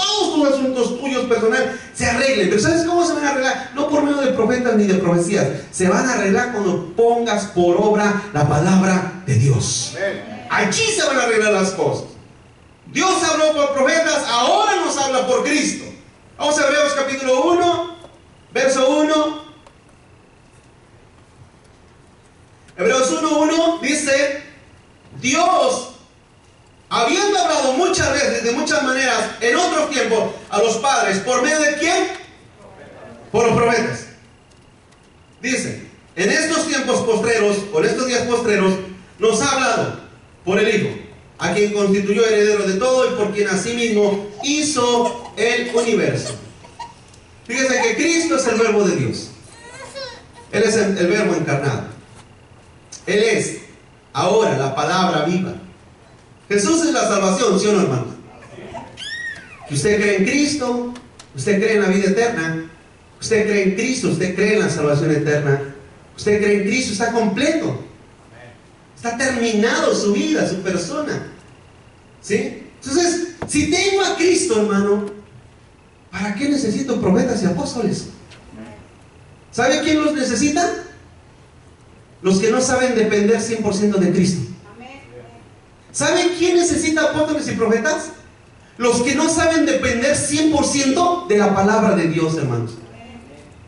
tuyos personales se arreglen. Pero ¿sabes cómo se van a arreglar? No por medio de profetas ni de profecías. Se van a arreglar cuando pongas por obra la palabra de Dios. Allí se van a arreglar las cosas. Dios habló por profetas, ahora nos habla por Cristo. Vamos a Hebreos capítulo 1, verso 1. Hebreos 1:1 dice: Dios, habiendo hablado muchas veces, de muchas maneras, en otros tiempos, a los padres, ¿por medio de quién? Por los profetas. Dice: en estos tiempos postreros, o en estos días postreros, nos ha hablado por el Hijo, a quien constituyó heredero de todo y por quien asimismo hizo el universo. Fíjense que Cristo es el verbo de Dios. Él es el verbo encarnado. Él es ahora la palabra viva. Jesús es la salvación, ¿sí o no, hermano? Usted cree en Cristo, usted cree en la vida eterna, usted cree en Cristo, usted cree en la salvación eterna, usted cree en Cristo, está completo. Está terminado su vida, su persona. ¿Sí? Entonces, si tengo a Cristo, hermano, ¿para qué necesito profetas y apóstoles? ¿Sabe quién los necesita? Los que no saben depender 100% de Cristo. ¿Sabe quién necesita apóstoles y profetas? Los que no saben depender 100% de la palabra de Dios, hermanos.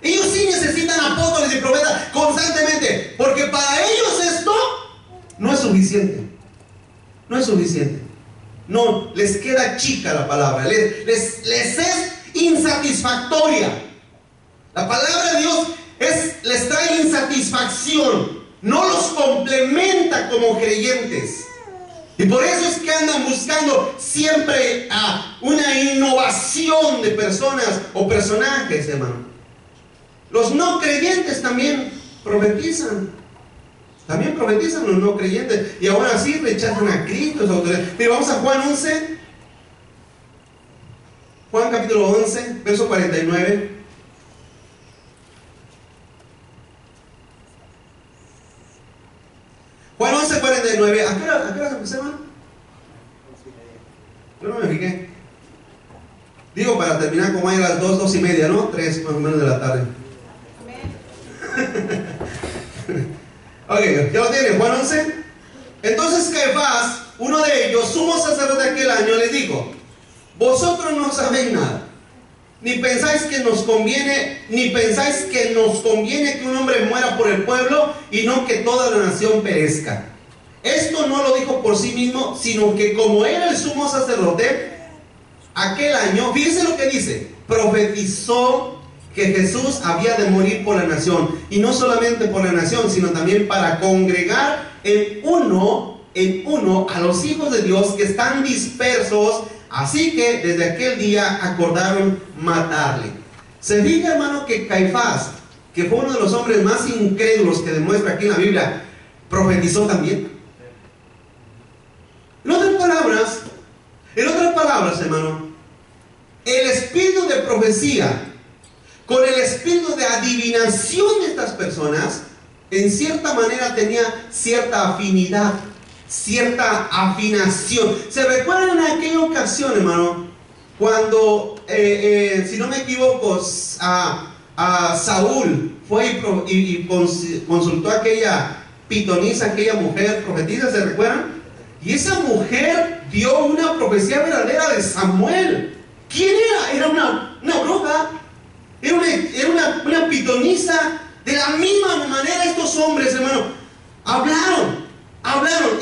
Ellos sí necesitan apóstoles y profetas constantemente, porque para ellos esto no es suficiente. No es suficiente. No, les queda chica la palabra. Les es insatisfactoria. La palabra de Dios les trae insatisfacción. No los complementa como creyentes. Y por eso es que andan buscando siempre una innovación de personas o personajes, hermano. Los no creyentes también profetizan. También profetizan los no creyentes. Y aún así rechazan a Cristo, su autoridad. Pero vamos a Juan 11. Juan capítulo 11, verso 49. Juan 11, 49. ¿A qué hora se empezó, hermano? Yo no me fijé. Digo, para terminar como hay a las 2 y media, ¿no? 3 más o menos de la tarde. Ok, ¿ya lo tiene? Juan 11. Entonces Caifás, uno de ellos, sumo sacerdote de aquel año, les dijo: vosotros no sabéis nada, ni pensáis que nos conviene que un hombre muera por el pueblo y no que toda la nación perezca. Esto no lo dijo por sí mismo, sino que como era el sumo sacerdote aquel año, fíjense lo que dice, profetizó que Jesús había de morir por la nación, y no solamente por la nación, sino también para congregar en uno a los hijos de Dios que están dispersos. Así que desde aquel día acordaron matarle. Se fija, hermano, que Caifás, que fue uno de los hombres más incrédulos que demuestra aquí en la Biblia, profetizó también. En otras palabras, hermano, el espíritu de profecía con el espíritu de adivinación de estas personas, en cierta manera tenía cierta afinidad, cierta afinación. ¿Se recuerdan en aquella ocasión, hermano, cuando, si no me equivoco, a Saúl fue y consultó a aquella pitonisa, aquella mujer profetisa? ¿Se recuerdan? Y esa mujer dio una profecía verdadera de Samuel. ¿Quién era? Era una bruja. Era una pitonisa. De la misma manera estos hombres, hermano, hablaron.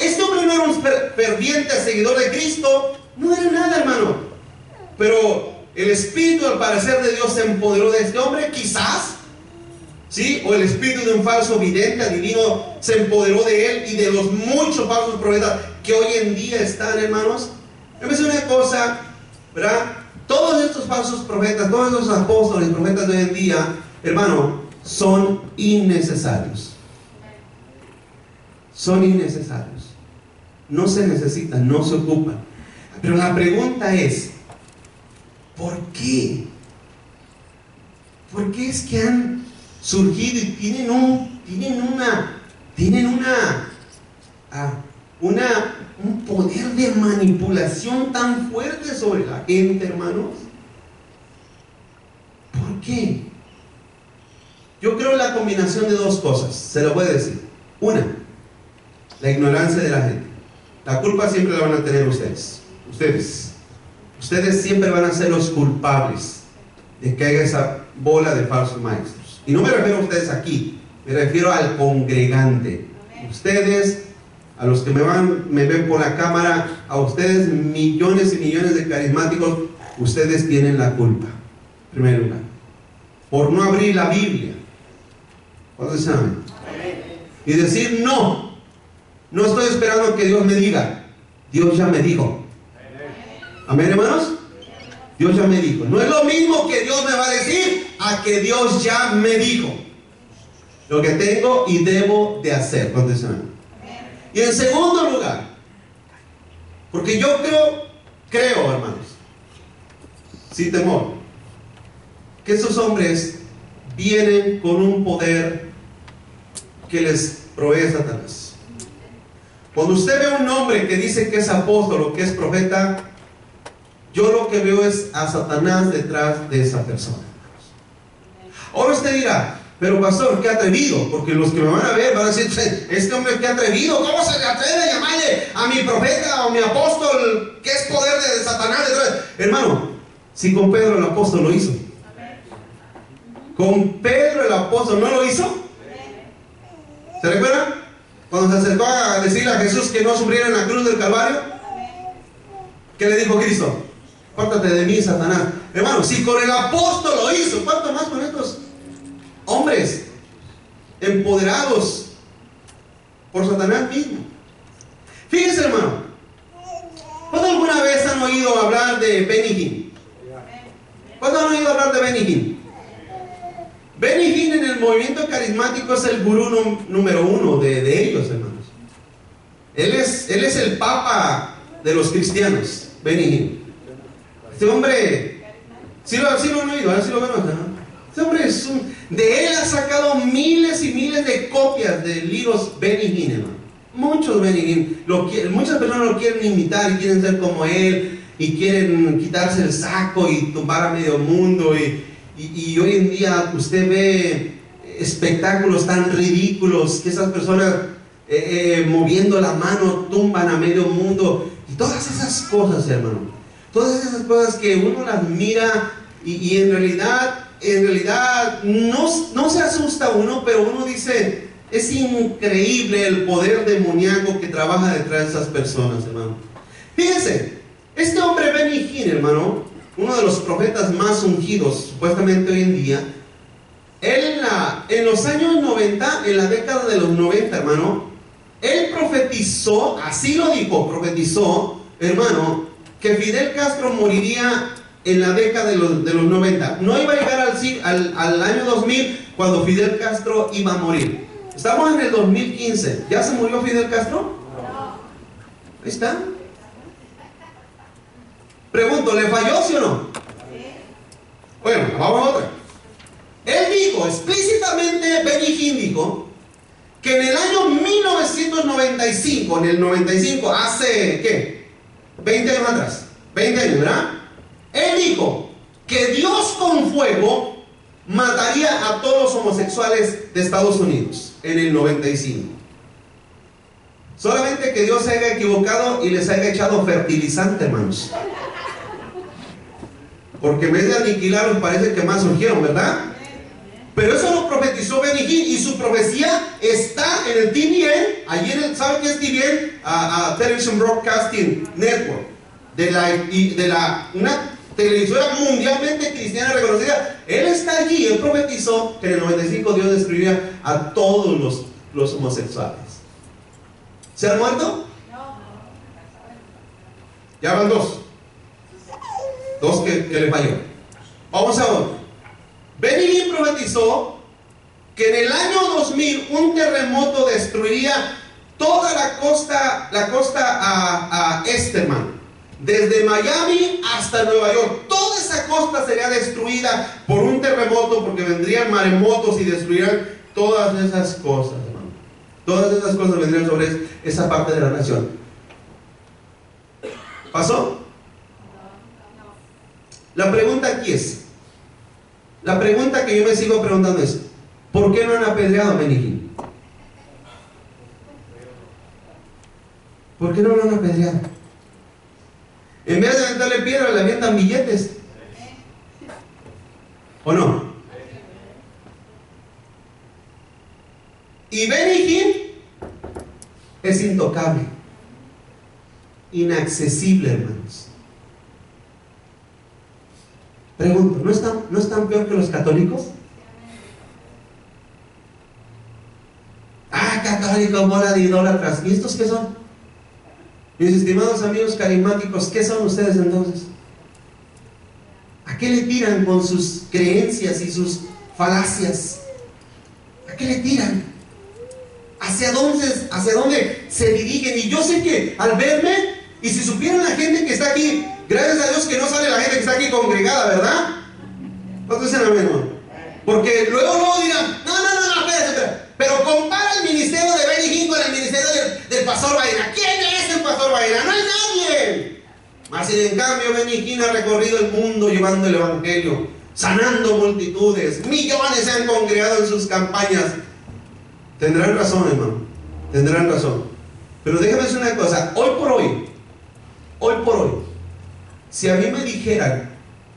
Este hombre no era un ferviente seguidor de Cristo. No era nada, hermano. Pero el espíritu, al parecer, de Dios se empoderó de este hombre, quizás. ¿Sí? O el espíritu de un falso vidente, adivino, se empoderó de él y de los muchos falsos profetas que hoy en día están, hermanos. Déjame decir una cosa, ¿verdad? Todos estos falsos profetas, todos estos apóstoles y profetas de hoy en día, hermano, son innecesarios. Son innecesarios. No se necesitan, no se ocupan. Pero la pregunta es, ¿por qué? ¿Por qué es que han surgido y tienen un poder de manipulación tan fuerte sobre la gente, hermanos? ¿Por qué? Yo creo la combinación de dos cosas, se lo voy a decir. Una, la ignorancia de la gente. La culpa siempre la van a tener ustedes. Ustedes siempre van a ser los culpables de que haya esa bola de falsos maestros. Y no me refiero a ustedes aquí, me refiero al congregante. Ustedes, a los que me ven por la cámara, a ustedes, millones y millones de carismáticos, ustedes tienen la culpa, en primer lugar, por no abrir la Biblia. ¿Cuántos saben? Y decir, no estoy esperando que Dios me diga, Dios ya me dijo. Amén, hermanos. Dios ya me dijo. No es lo mismo que Dios me va a decir a que Dios ya me dijo lo que tengo y debo de hacer. ¿Cuántos saben? Y en segundo lugar, porque yo creo, hermanos, sin temor, que esos hombres vienen con un poder que les provee Satanás. Cuando usted ve a un hombre que dice que es apóstol o que es profeta, yo lo que veo es a Satanás detrás de esa persona. Ahora usted dirá, pero pastor, qué atrevido, porque los que me van a ver van a decir, este hombre qué atrevido, ¿cómo se le atreve a llamarle a mi profeta o mi apóstol que es poder de Satanás detrás? Hermano, si con Pedro el apóstol lo hizo, con Pedro el apóstol no lo hizo. ¿Se recuerdan? Cuando se acercó a decirle a Jesús que no sufriera en la cruz del Calvario, ¿qué le dijo Cristo? Apártate de mí, Satanás. Hermano, si con el apóstol lo hizo, ¿cuánto más con estos hombres empoderados por Satanás mismo? Fíjense, hermano, ¿Cuándo alguna vez han oído hablar de Benny Hinn? ¿Cuándo han oído hablar de Benny Hinn? Benny Hinn en el movimiento carismático es el gurú número uno de ellos, hermanos. Él es el papa de los cristianos, Benny Hinn. Este hombre, sí lo han oído, sí lo conocen, ¿no? Este hombre de él ha sacado miles y miles de copias de libros Benny Hinn, hermano. Muchos Benny Hinn, muchas personas lo quieren imitar y quieren ser como él, y quieren quitarse el saco y tumbar a medio mundo, y hoy en día usted ve espectáculos tan ridículos que esas personas moviendo la mano tumban a medio mundo, y todas esas cosas, hermano, todas esas cosas que uno las mira y en realidad no se asusta uno, pero uno dice, es increíble el poder demoníaco que trabaja detrás de esas personas, hermano. Fíjense, este hombre Benny Hinn, hermano, uno de los profetas más ungidos supuestamente hoy en día, él en los años 90, en la década de los 90, hermano, él profetizó, así lo dijo, profetizó, hermano, que Fidel Castro moriría en la década de los 90. No iba a llegar al año 2000 cuando Fidel Castro iba a morir. Estamos en el 2015. ¿Ya se murió Fidel Castro? Ahí está. Pregunto, ¿le falló, sí o no? Bueno, vamos a otra. Él dijo explícitamente, Benny Hinn dijo, que en el año 1995, en el 95, hace, ¿qué? 20 años atrás, 20 años, ¿verdad? Él dijo que Dios con fuego mataría a todos los homosexuales de Estados Unidos en el 95. Solamente que Dios se haya equivocado y les haya echado fertilizante, hermanos. Porque en vez de aniquilarlos parece que más surgieron, ¿verdad? Pero eso lo profetizó Benny Hinn, y su profecía está en el TBN. Allí ¿sabe qué es TBN? Television Broadcasting Network, una televisora mundialmente cristiana reconocida. Él está allí. Él profetizó que en el 95 Dios destruiría a todos los homosexuales. ¿Se han muerto? No. Ya van dos que le falló. Vamos a otro. Benny Hinn profetizó que en el año 2000 un terremoto destruiría toda la costa este, hermano, desde Miami hasta Nueva York. Toda esa costa sería destruida por un terremoto, porque vendrían maremotos y destruirían todas esas cosas, hermano. Todas esas cosas vendrían sobre esa parte de la nación. ¿Pasó? La pregunta aquí es, la pregunta que yo me sigo preguntando es, ¿por qué no han apedreado a Benny Hinn? ¿Por qué no lo han apedreado? En vez de aventarle piedra, le avientan billetes. ¿O no? Y Benny Hinn es intocable, inaccesible, hermanos. Pregunto, ¿no están peor que los católicos? Católicos, bola de idólatras. ¿Y estos qué son? Mis estimados amigos carismáticos, ¿qué son ustedes entonces? ¿A qué le tiran con sus creencias y sus falacias? ¿A qué le tiran? ¿Hacia dónde se dirigen? Y yo sé que al verme, y si supieran la gente que está aquí, gracias a Dios que no sale la gente que está aquí congregada, ¿verdad? ¿Cuántos dicen amén, hermano? Porque luego dirán, no, espérate. Pero compara el ministerio de Benny Hinn con el ministerio del pastor Baena. ¿Quién es el pastor Baena? No hay nadie. Así en cambio Benny Hinn ha recorrido el mundo llevando el evangelio, sanando multitudes. Millones se han congregado en sus campañas. Tendrán razón, hermano. Tendrán razón. Pero déjame decir una cosa. Hoy por hoy, si a mí me dijeran,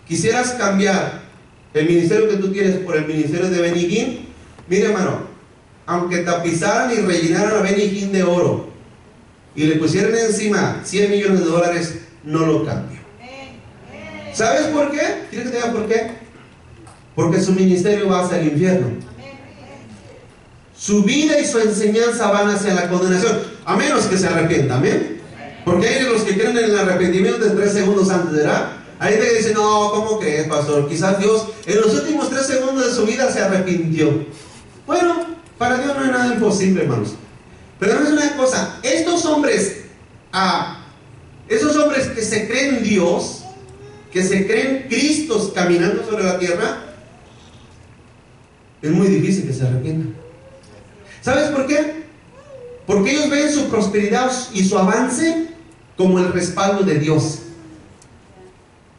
quisieras cambiar el ministerio que tú tienes por el ministerio de Benny Hinn, mire, hermano, aunque tapizaran y rellenaran a Benny Hinn de oro y le pusieran encima 100 millones de dólares, no lo cambio. ¿Sabes por qué? ¿Quieres que te diga por qué? Porque su ministerio va hacia el infierno. Su vida y su enseñanza van hacia la condenación, a menos que se arrepienta. Amén. Porque hay de los que creen en el arrepentimiento de 3 segundos antes, ¿verdad? Hay gente que dice, no, ¿cómo crees, pastor? Quizás Dios en los últimos 3 segundos de su vida se arrepintió. Bueno, para Dios no hay nada imposible, hermanos. Pero no es una cosa, estos hombres que se creen Dios, que se creen Cristos caminando sobre la tierra, es muy difícil que se arrepientan. ¿Sabes por qué? Porque ellos ven su prosperidad y su avance como el respaldo de Dios.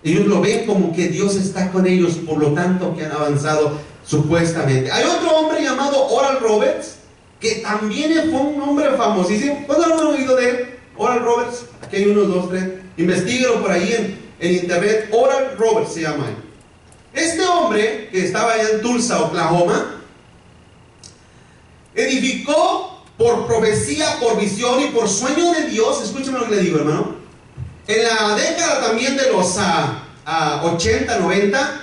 Ellos lo ven como que Dios está con ellos, por lo tanto que han avanzado supuestamente. Hay otro hombre llamado Oral Roberts, que también fue un hombre famosísimo. ¿Cuántos han oído de él? Oral Roberts. Aquí hay unos, 2, 3. Investíguelo por ahí en internet. Oral Roberts se llama él. Este hombre, que estaba allá en Tulsa, Oklahoma, edificó por profecía, por visión y por sueño de Dios. Escúchame lo que le digo, hermano. En la década también de los 80, 90,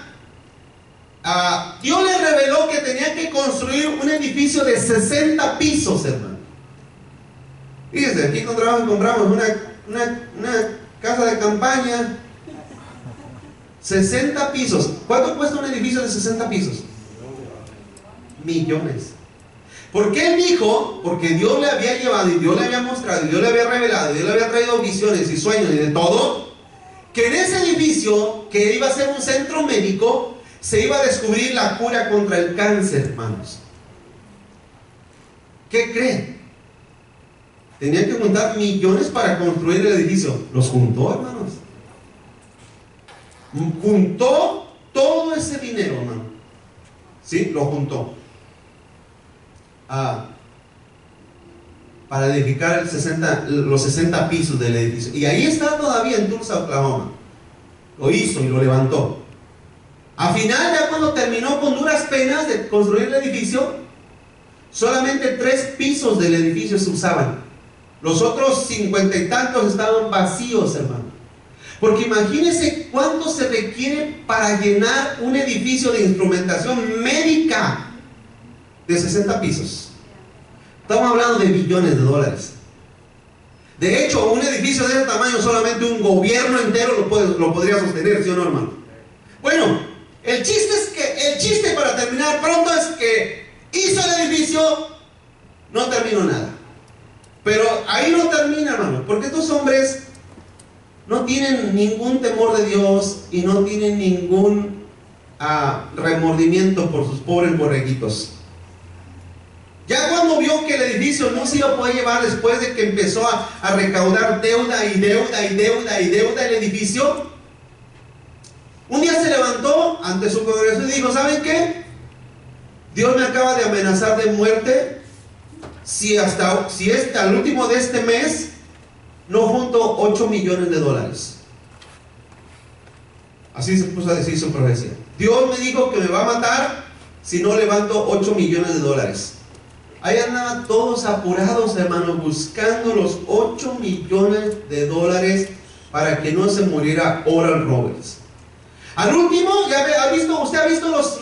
Dios le reveló que tenía que construir un edificio de 60 pisos, hermano. Fíjense, aquí compramos una casa de campaña, 60 pisos. ¿Cuánto cuesta un edificio de 60 pisos? Millones. ¿Por qué él dijo? Porque Dios le había llevado y Dios le había mostrado y Dios le había revelado y Dios le había traído visiones y sueños y de todo, que en ese edificio, que iba a ser un centro médico, se iba a descubrir la cura contra el cáncer, hermanos. ¿Qué creen? Tenían que juntar millones para construir el edificio. Los juntó, hermanos. Juntó todo ese dinero, hermano. Sí, lo juntó. Para edificar los 60 pisos del edificio. Y ahí está todavía en Tulsa, Oklahoma. Lo hizo y lo levantó. Al final, ya cuando terminó con duras penas de construir el edificio, solamente 3 pisos del edificio se usaban. Los otros 50 y tantos estaban vacíos, hermano. Porque imagínense cuánto se requiere para llenar un edificio de instrumentación médica de 60 pisos. Estamos hablando de billones de dólares. De hecho, un edificio de ese tamaño solamente un gobierno entero lo podría sostener, ¿sí o no, hermano? Bueno, el chiste para terminar pronto es que hizo el edificio, no terminó nada. Pero ahí no termina, hermano, porque estos hombres no tienen ningún temor de Dios y no tienen ningún remordimiento por sus pobres borreguitos. Ya cuando vio que el edificio no se iba a poder llevar, después de que empezó a recaudar deuda y deuda y deuda y deuda el edificio, un día se levantó ante su congregación y dijo: ¿saben qué? Dios me acaba de amenazar de muerte si al último de este mes no junto 8 millones de dólares. Así se puso a decir su profecía. Dios me dijo que me va a matar si no levanto 8 millones de dólares. Ahí andaban todos apurados, hermano, buscando los 8 millones de dólares para que no se muriera Oral Roberts. Al último, usted ha visto estos,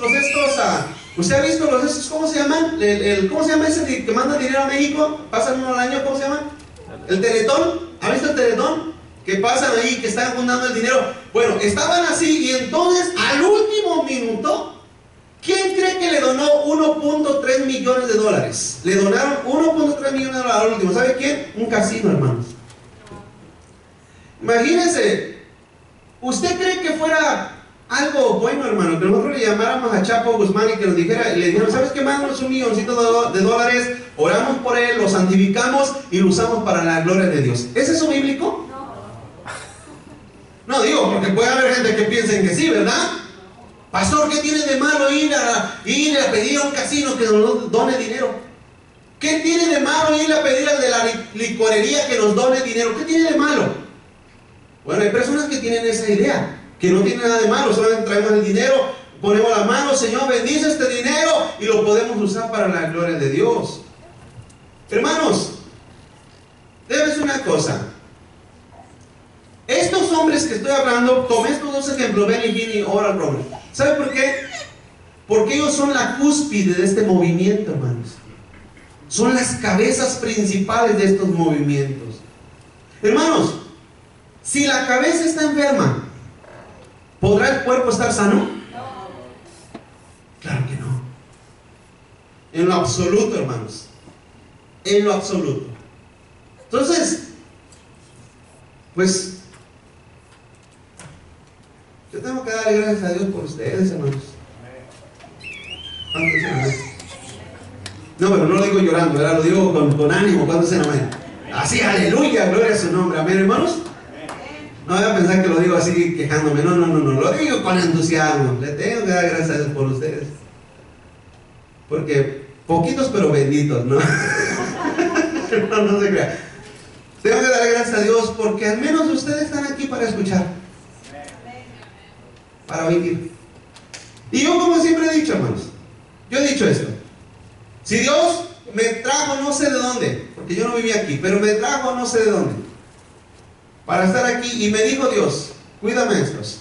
¿cómo se llaman? ¿Cómo se llama ese que manda dinero a México? Pasan uno al año, ¿cómo se llama? El Teletón. ¿Ha visto el Teletón? Que pasan ahí, que están juntando el dinero. Bueno, estaban así y entonces al último minuto, ¿quién cree que le donó 1.3 millones de dólares? Le donaron 1.3 millones de dólares al último. ¿Sabe quién? Un casino, hermanos. Imagínense, ¿usted cree que fuera algo bueno, hermano, que nosotros le llamáramos a Chapo Guzmán y que nos dijera, le dijeron: ¿sabes qué? Mándanos $1 milloncito de dólares, oramos por él, lo santificamos y lo usamos para la gloria de Dios? ¿Es eso bíblico? No, digo, porque puede haber gente que piense que sí, ¿verdad? Pastor, ¿qué tiene de malo ir a pedir a un casino que nos done dinero? ¿Qué tiene de malo ir a pedir al de la licorería que nos done dinero? ¿Qué tiene de malo? Bueno, hay personas que tienen esa idea, que no tiene nada de malo, solamente traemos el dinero, ponemos la mano: Señor, bendice este dinero y lo podemos usar para la gloria de Dios. Hermanos, debes una cosa. Estos hombres que estoy hablando, tomé estos 2 ejemplos, Benny Hinn y Oral Roberts. ¿Sabe por qué? Porque ellos son la cúspide de este movimiento, hermanos. Son las cabezas principales de estos movimientos. Hermanos, si la cabeza está enferma, ¿podrá el cuerpo estar sano? Claro que no. En lo absoluto, hermanos. En lo absoluto. Entonces, pues, yo tengo que darle gracias a Dios por ustedes, hermanos. No, pero no lo digo llorando, ¿verdad? Lo digo con ánimo. ¿Cuántos se amén? Así, aleluya, gloria a su nombre. Amén, hermanos. No voy a pensar que lo digo así quejándome. No, lo digo con entusiasmo. Le tengo que dar gracias a Dios por ustedes. Porque poquitos pero benditos, ¿no? No se crea. Tengo que dar gracias a Dios porque al menos ustedes están aquí para escuchar, para oír. Y yo, como siempre he dicho, hermanos, yo he dicho esto: si Dios me trajo no sé de dónde, porque yo no vivía aquí, pero me trajo no sé de dónde para estar aquí, y me dijo Dios, cuídame a estos,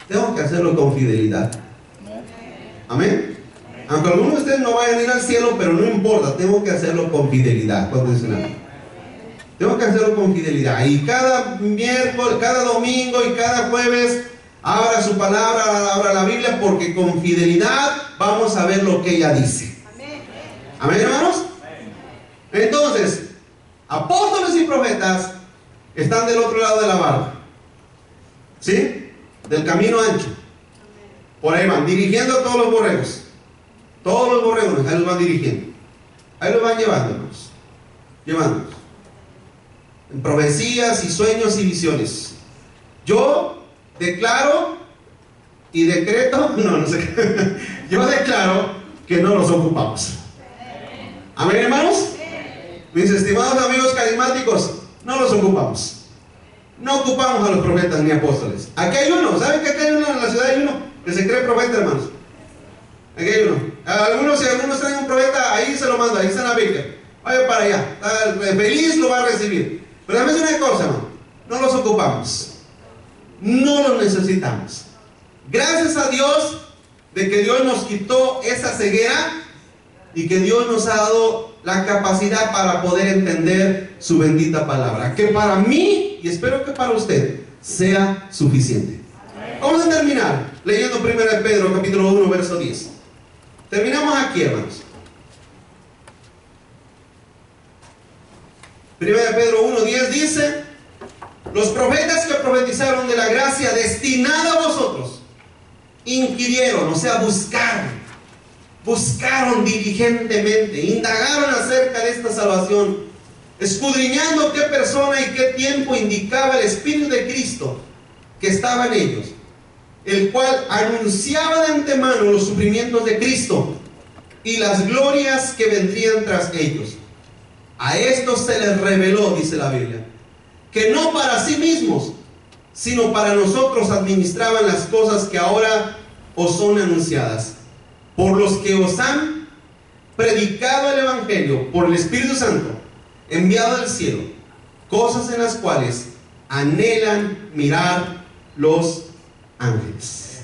tengo que hacerlo con fidelidad. Amén. Aunque algunos de ustedes no vayan a ir al cielo, pero no importa, tengo que hacerlo con fidelidad. ¿Cuánto dicen amén? Tengo que hacerlo con fidelidad. Y cada miércoles, cada domingo y cada jueves, abra su palabra, abra la Biblia, porque con fidelidad vamos a ver lo que ella dice. Amén, hermanos. Entonces, apóstoles y profetas están del otro lado de la barca, ¿sí? Del camino ancho. Por ahí van, dirigiendo a todos los borregos. Todos los borregos, ahí los van dirigiendo. Ahí los van llevándonos. Llevándonos. En profecías y sueños y visiones. Yo declaro y decreto, no sé. Yo declaro que no los ocupamos. Amén, hermanos. Mis estimados amigos carismáticos, no los ocupamos. No ocupamos a los profetas ni apóstoles. Aquí hay uno, ¿saben que aquí hay uno en la ciudad? Hay uno que se cree profeta, hermanos. Aquí hay uno. Si algunos traen un profeta, ahí se lo mando, ahí está en la Biblia. Vaya para allá, feliz lo va a recibir. Pero dame una cosa, hermano, no los ocupamos. No los necesitamos. Gracias a Dios de que Dios nos quitó esa ceguera y que Dios nos ha dado la capacidad para poder entender su bendita palabra, que para mí, y espero que para usted, sea suficiente. Vamos a terminar leyendo 1 Pedro capítulo 1 verso 10. Terminamos aquí, hermanos. 1 Pedro 1:10 dice: los profetas que profetizaron de la gracia destinada a vosotros inquirieron, o sea, buscaron diligentemente, indagaron acerca de esta salvación, escudriñando qué persona y qué tiempo indicaba el Espíritu de Cristo que estaba en ellos, el cual anunciaba de antemano los sufrimientos de Cristo y las glorias que vendrían tras ellos. A estos se les reveló, dice la Biblia, que no para sí mismos, sino para nosotros administraban las cosas que ahora os son anunciadas, por los que os han predicado el Evangelio por el Espíritu Santo, enviado del cielo, cosas en las cuales anhelan mirar los ángeles.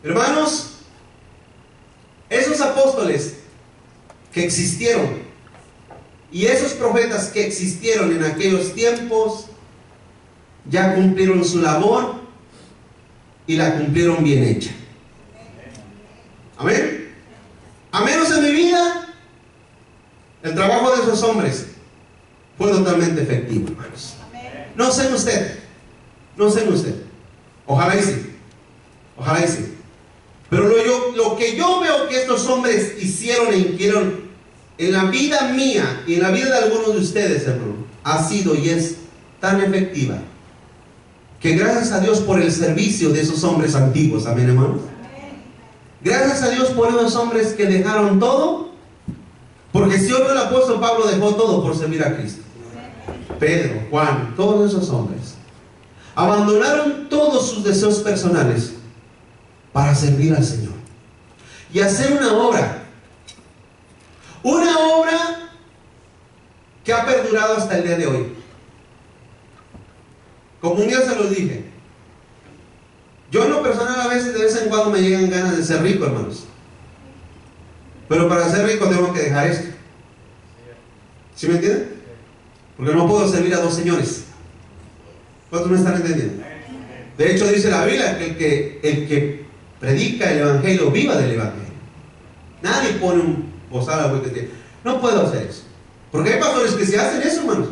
Hermanos, esos apóstoles que existieron y esos profetas que existieron en aquellos tiempos ya cumplieron su labor y la cumplieron bien hecha. Amén. A menos en mi vida, el trabajo de esos hombres fue totalmente efectivo, hermanos. No sé en usted, no sé en usted. Ojalá y sí, ojalá y sí. Pero lo que yo veo que estos hombres hicieron e inquirieron en la vida mía y en la vida de algunos de ustedes, hermano, ha sido y es tan efectiva que gracias a Dios por el servicio de esos hombres antiguos. Amén, hermanos. Gracias a Dios por esos hombres que dejaron todo, porque si otro, el apóstol Pablo dejó todo por servir a Cristo. Pedro, Juan, todos esos hombres abandonaron todos sus deseos personales para servir al Señor y hacer una obra que ha perdurado hasta el día de hoy. Como un día se los dije, yo en lo personal a veces, de vez en cuando me llegan ganas de ser rico, hermanos, pero para ser rico tengo que dejar esto. ¿Sí me entienden? Porque no puedo servir a dos señores. ¿Cuántos me están entendiendo? De hecho dice la Biblia que el que predica el Evangelio viva del Evangelio. Nadie pone un bozal a que no puedo hacer eso. Porque hay pastores que se hacen eso, hermanos.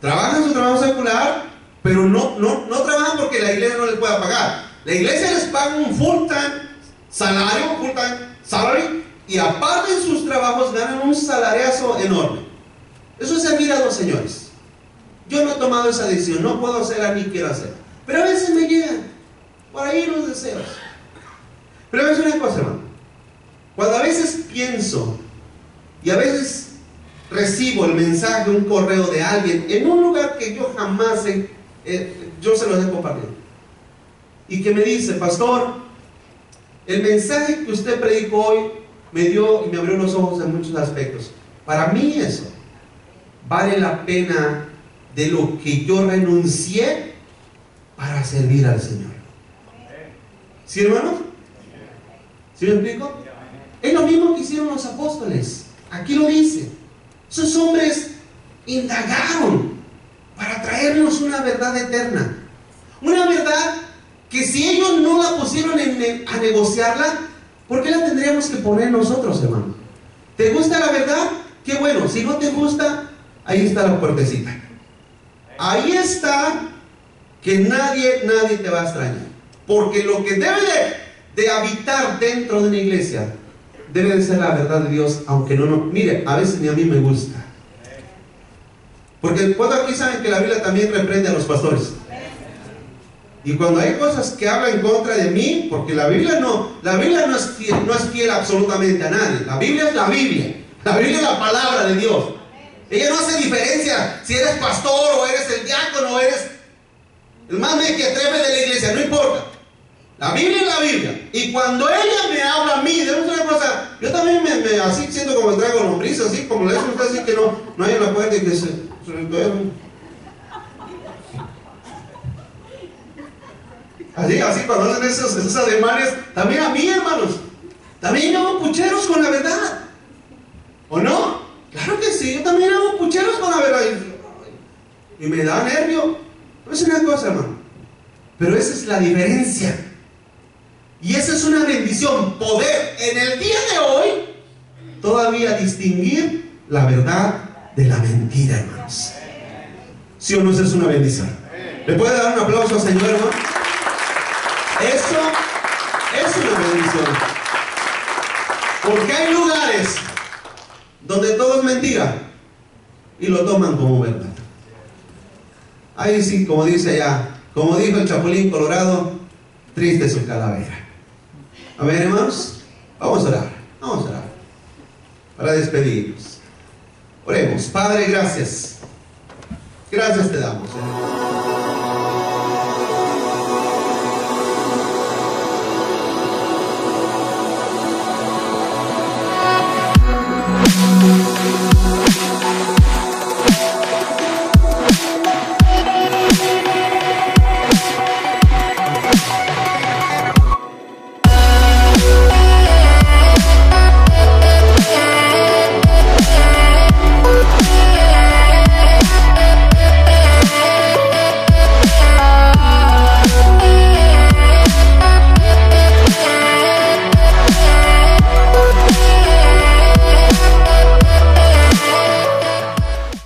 Trabajan su trabajo secular, pero no trabajan porque la iglesia no les pueda pagar. La iglesia les paga un full-time salario, full-time salary, y aparte de sus trabajos ganan un salariazo enorme. Eso es servir a dos señores. Yo no he tomado esa decisión, no puedo hacerla ni quiero hacerla. Pero a veces me llegan por ahí los deseos. Pero es una cosa, hermano. Cuando a veces pienso y a veces recibo el mensaje, un correo de alguien en un lugar que yo jamás yo se los he compartido, y que me dice: pastor, el mensaje que usted predicó hoy me dio y me abrió los ojos en muchos aspectos. Para mí eso vale la pena de lo que yo renuncié para servir al Señor. ¿Sí, hermanos? ¿Sí me explico? Es lo mismo que hicieron los apóstoles. Aquí lo dice. Esos hombres indagaron para traernos una verdad eterna. Una verdad que si ellos no la pusieron a negociarla, ¿por qué la tendríamos que poner nosotros, hermano? ¿Te gusta la verdad? Qué bueno. Si no te gusta, ahí está la puertecita. Ahí está, que nadie te va a extrañar. Porque lo que debe de habitar dentro de una iglesia debe de ser la verdad de Dios, aunque mire, a veces ni a mí me gusta. Porque cuando aquí saben que la Biblia también reprende a los pastores. Y cuando hay cosas que hablan en contra de mí, porque la Biblia no es fiel absolutamente a nadie. La Biblia es la Biblia. La Biblia es la palabra de Dios. Ella no hace diferencia si eres pastor o eres el diácono o eres el más mequetrefe de la iglesia, no importa. La Biblia es la Biblia. Y cuando ella me habla a mí de una cosa, yo también me así siento como traigo lombriz, así como le dicen así que no hay una puerta y que se así cuando hacen esos ademanes, también a mí, hermanos, también hago pucheros con la verdad. ¿O no? Claro que sí, yo también hago pucheros con la verdad. Y me da nervio. No es una cosa, hermano. Pero esa es la diferencia. Y esa es una bendición, poder en el día de hoy todavía distinguir la verdad de la mentira, hermanos. ¿Sí o no? Esa es una bendición. ¿Le puede dar un aplauso al Señor, hermano? Eso es una bendición. Porque hay lugares donde todo es mentira y lo toman como verdad. Ahí sí, como dice allá, como dijo el Chapulín Colorado, triste su calavera. Amén, hermanos. Vamos a orar para despedirnos. Oremos. Padre, gracias te damos, Señor.